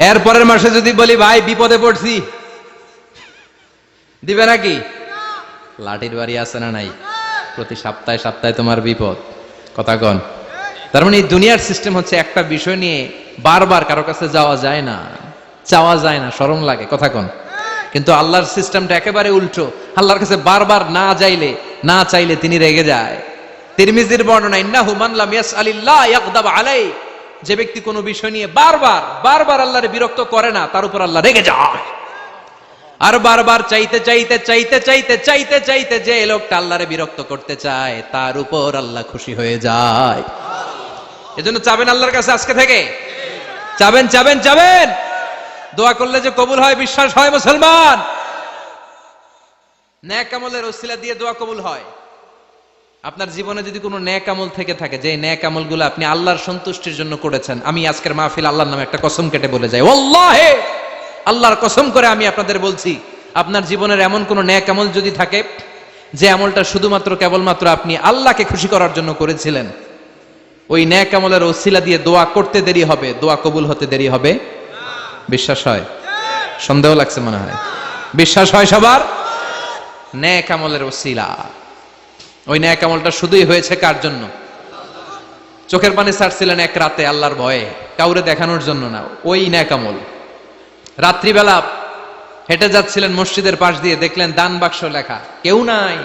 এর পরের মাসে যদি বলি ভাই বিপদে পড়ছি, দিবে নাকি? লাঠির বাড়ি আছে না নাই? প্রতি সপ্তাহে সপ্তাহে তোমার বিপদ, কথা কন। তার মানে এই দুনিয়ার সিস্টেম হচ্ছে একটা বিষয় নিয়ে বারবার কারো কাছে যাওয়া যায় না, চাওয়া যায় না, শরম লাগে, কথা কন। কিন্তু আল্লাহর সিস্টেমটা একেবারে উল্টো। আল্লাহর কাছে বারবার না চাইলে তিনি রেগে যায়। তিরমিজির বর্ণনা, ইন্নাহু মান লাম ইয়াসআলিল্লাহ ইয়াগদাব আলাইহি, যে ব্যক্তি কোনো বিষয় নিয়ে বারবার আল্লাহরে বিরক্ত করে না তার উপর আল্লাহ রেগে যায়। আর বারবার চাইতে যে লোকটা আল্লাহরে বিরক্ত করতে চায় তার উপর আল্লাহ খুশি হয়ে যায়। এজন্য চাবেন আল্লাহর কাছে আজকে থেকে, চাবেন। দোয়া করলে যে কবুল হয় বিশ্বাস হয় মুসলমান। নেক আমলের ওসিলা দিয়ে দোয়া কবুল হয়। আপনার জীবনে যদি কোনো নেক আমল থেকে থাকে, যে নেক আমলগুলো আপনি আল্লাহর সন্তুষ্টির জন্য করেছেন, আমি আজকের মাহফিল আল্লাহর নামে একটা কসম কেটে বলে যাই, ওয়াল্লাহি আল্লাহর কসম করে আমি আপনাদের বলছি, আপনার জীবনের এমন কোন নেক আমল যদি থাকে যে আমলটা শুধুমাত্র কেবলমাত্র আপনি আল্লাহকে খুশি করার জন্য করেছিলেন, ওই নেক আমলের ওসিলা দিয়ে দোয়া করতে দেরি হবে, দোয়া কবুল হতে দেরি হবে। বিশ্বাস হয়? সন্দেহ লাগছে মনে হয়। বিশ্বাস হয় সবার? নেক আমলের ওসিলা, ওই নেক আমলটা শুধুই হয়েছে কার জন্য? চোখের পানি ছাড়ছিলেন এক রাতে আল্লাহর ভয়ে, কাউরে দেখানোর জন্য না, ওই ন্যাক আমল। রাত্রিবেলা হেঁটে যাচ্ছিলেন মসজিদের পাশ দিয়ে, দেখলেন দান বাক্স লেখা, কেউ নাই,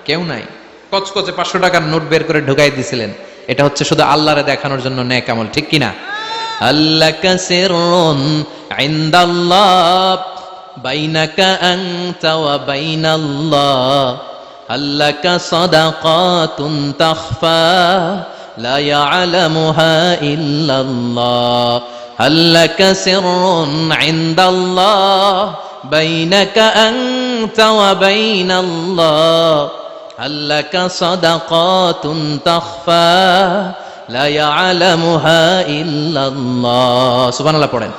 কেউ নাই। কচকচে 500 টাকার নোট বের করে ঢুকাই দিছিলেন। এটা হচ্ছে শুধু আল্লাহরে দেখানোর জন্য ন্যাক আমল, ঠিক কিনা? আল্লাকা সিররুন ইনদাল্লাহ বাইনাকা আনতা ওয়া বাইনাল্লাহ, আল্লাকা সাদাকাতুন তাখফা লা ইয়ালামুহা ইল্লাল্লাহ, আল্লাকা সিররুন ইনদাল্লাহ বাইনাকা আনতা ওয়া বাইনাল্লাহ, আল্লাকা সাদাকাতুন তাখফা লা ইয়ালামুহা ইল্লাল্লাহ। সুবহানাল্লাহ পড়েন।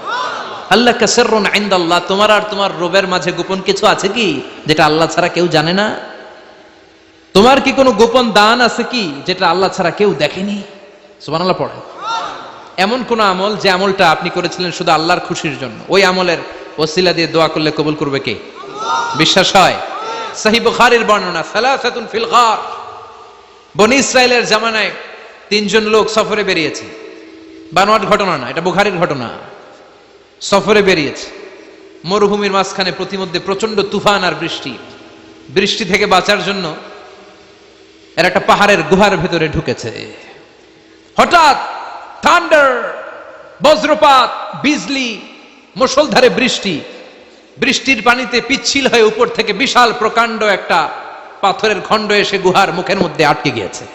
আল্লাকা সিররুন ইনদাল্লাহ, তোমার আর তোমার রবের মাঝে গোপন কিছু আছে কি যেটা আল্লাহ ছাড়া কেউ জানে না? তোমার কি কোনো গোপন দান আছে কি যেটা আল্লাহ ছাড়া কেউ দেখেনি? সুবহানাল্লাহ পড়েন। এমন কোন আমল যে আমলটা আপনি করেছিলেন শুধু আল্লাহর খুশির জন্য, ওই আমলের ওসিলা দিয়ে দোয়া করলে কবুল করবে কে? বিশ্বাস হয়? সহিহ বুখারীর বর্ণনা, সালাসাতুন ফিল গার, বনি ইসরাইলের জামানায় 3 জন লোক সফরে বেরিয়েছে। বানোয়াট ঘটনা না, এটা বুখারীর ঘটনা। সফরে বেরিয়েছে, মরুভূমির মাঝখানে প্রতিমধ্যে প্রচন্ড তুফান আর বৃষ্টি। বৃষ্টি থেকে বাঁচার জন্য এর একটা পাহাড়ের গুহার ভেতরে ঢুকেছে। হঠাৎ থান্ডার, বজ্রপাত, বিজলি, মুষলধারে বৃষ্টি। বৃষ্টির পানিতে পিচ্ছিল হয়ে উপর থেকে বিশাল প্রকাণ্ড একটা পাথরের খণ্ড এসে গুহার মুখের মধ্যে আটকে গিয়েছে।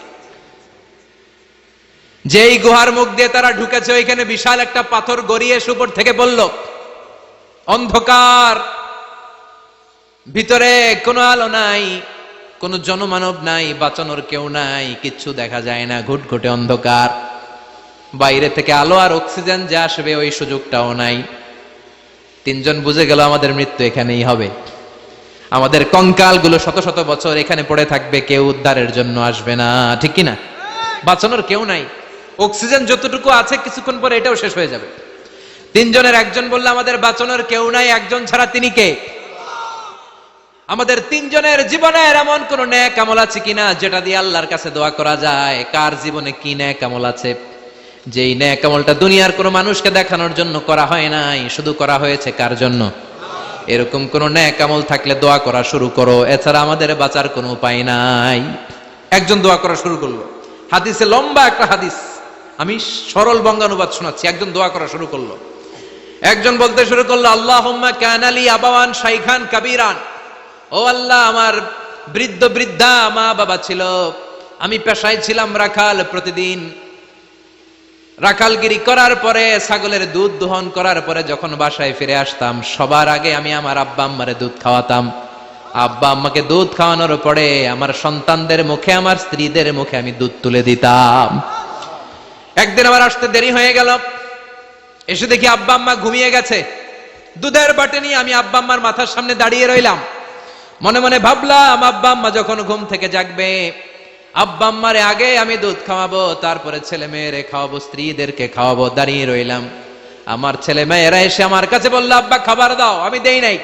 যেই গুহার মুখ দিয়ে তারা ঢুকেছে, ওইখানে বিশাল একটা পাথর গড়িয়ে এসে উপর থেকে বলল, অন্ধকার, ভিতরে কোনো আলো নাই, কোনো জনমানব নাই, বাঁচানোর কেউ নাই, কিচ্ছু দেখা যায় না, ঘুটঘুটে অন্ধকার। বাইরে থেকে আলো আর অক্সিজেন যে আসবে ওই সুযোগটাও নাই। 3 জন বুঝে গেল আমাদের মৃত্যু এখানেই হবে, আমাদের কঙ্কালগুলো শত শত বছর এখানে পড়ে থাকবে, কেউ উদ্ধারের জন্য আসবে না, ঠিক কিনা? বাঁচানোর কেউ নাই, অক্সিজেন যতটুকু আছে কিছুক্ষণ পরে এটাও শেষ হয়ে যাবে। 3 জনের একজন বলল, আমাদের বাঁচানোর কেউ নাই, একজন ছাড়া তিনি কে? আমাদের 3 জনের জীবনের এমন কোন নেক আমল আছে কিনা যেটা দিয়ে আল্লাহর কাছে দোয়া করা যায়? কার জীবনে কি নেক আমল আছে যেই নেক আমলটা দুনিয়ার কোনো মানুষকে দেখানোর জন্য করা হয় নাই, শুধু করা হয়েছে কার জন্য? এরকম কোন নেক আমল থাকলে দোয়া করা শুরু করো, এছাড়া আমাদের বাঁচার কোনো উপায় নাই। একজন দোয়া করা শুরু করলো, হাদিসে লম্বা একটা হাদিস, আমি সরল বঙ্গানুবাদ শোনাচ্ছি। একজন দোয়া করা শুরু করলো, একজন বলতে শুরু করলো, আল্লাহুম্মা কানালি আবাওয়ান শাইখান কাবীরান, ও আল্লাহ, আমার বৃদ্ধ বৃদ্ধা মা বাবা ছিল, আমি পেশায় ছিলাম রাখাল, প্রতিদিন রাখালগিরি করার পরে, ছাগলের দুধ দোহন করার পরে যখন বাসায় ফিরে আসতাম, সবার আগে আমি আমার আব্বা আম্মারে দুধ খাওয়াতাম। আব্বা আম্মাকে দুধ খাওয়ানোর পরে আমার সন্তানদের মুখে, আমার স্ত্রীদের মুখে আমি দুধ তুলে দিতাম। একদিন আমার আসতে দেরি হয়ে গেল, এসে দেখি আব্বা আম্মা ঘুমিয়ে গেছে। দুধের বাটি নিয়ে আমি আব্বা আম্মার মাথার সামনে দাঁড়িয়ে রইলাম। মনে মনে ভাবলাম, আব্বা আম্মা যখন ঘুম থেকে জাগবে, আব্বা আম্মারে আগে আমি দুধ খাওয়াবো, তারপরে ছেলে মেয়েরে খাওয়াবো, স্ত্রীদেরকে খাওয়াবো। দাঁড়িয়ে রইলাম, আমার ছেলে মেয়েরা এসে আমার কাছে বলল, আব্বা খাবার দাও, আমি দেই নাই।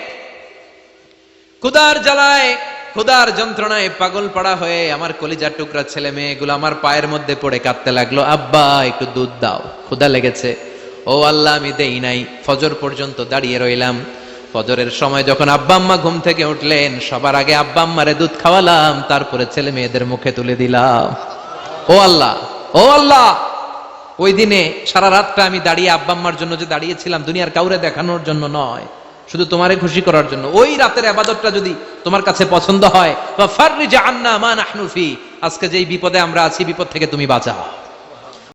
ক্ষুধার জ্বালায়, ক্ষুধার যন্ত্রণায় পাগল পাড়া হয়ে আমার কলিজার টুকরা ছেলে মেয়েগুলো আমার পায়ের মধ্যে পড়ে কাঁদতে লাগলো, আব্বা একটু দুধ দাও, ক্ষুধা লেগেছে। ও আল্লাহ, আমি দেই নাই। ফজর পর্যন্ত দাঁড়িয়ে রইলাম। ফজরের সময় যখন আব্বা আম্মা ঘুম থেকে উঠলেন, সবার আগে আব্বা আম্মারে দুধ খাওয়ালাম, তারপরে ছেলে মেয়েদের মুখে তুলে দিলাম। ও আল্লাহ, ও আল্লাহ, ওই দিনে সারা রাতটা আমি দাঁড়িয়ে আব্বা আম্মার জন্য যে দাঁড়িয়েছিলাম, দুনিয়ার কাউরে দেখানোর জন্য নয়, শুধু তোমারে খুশি করার জন্য। ওই রাতের ইবাদতটা যদি তোমার কাছে পছন্দ হয়, ফাররিজ আন্না মা নাহনু ফি, আজকে যেই বিপদে আমরা আছি, বিপদ থেকে তুমি বাঁচাও।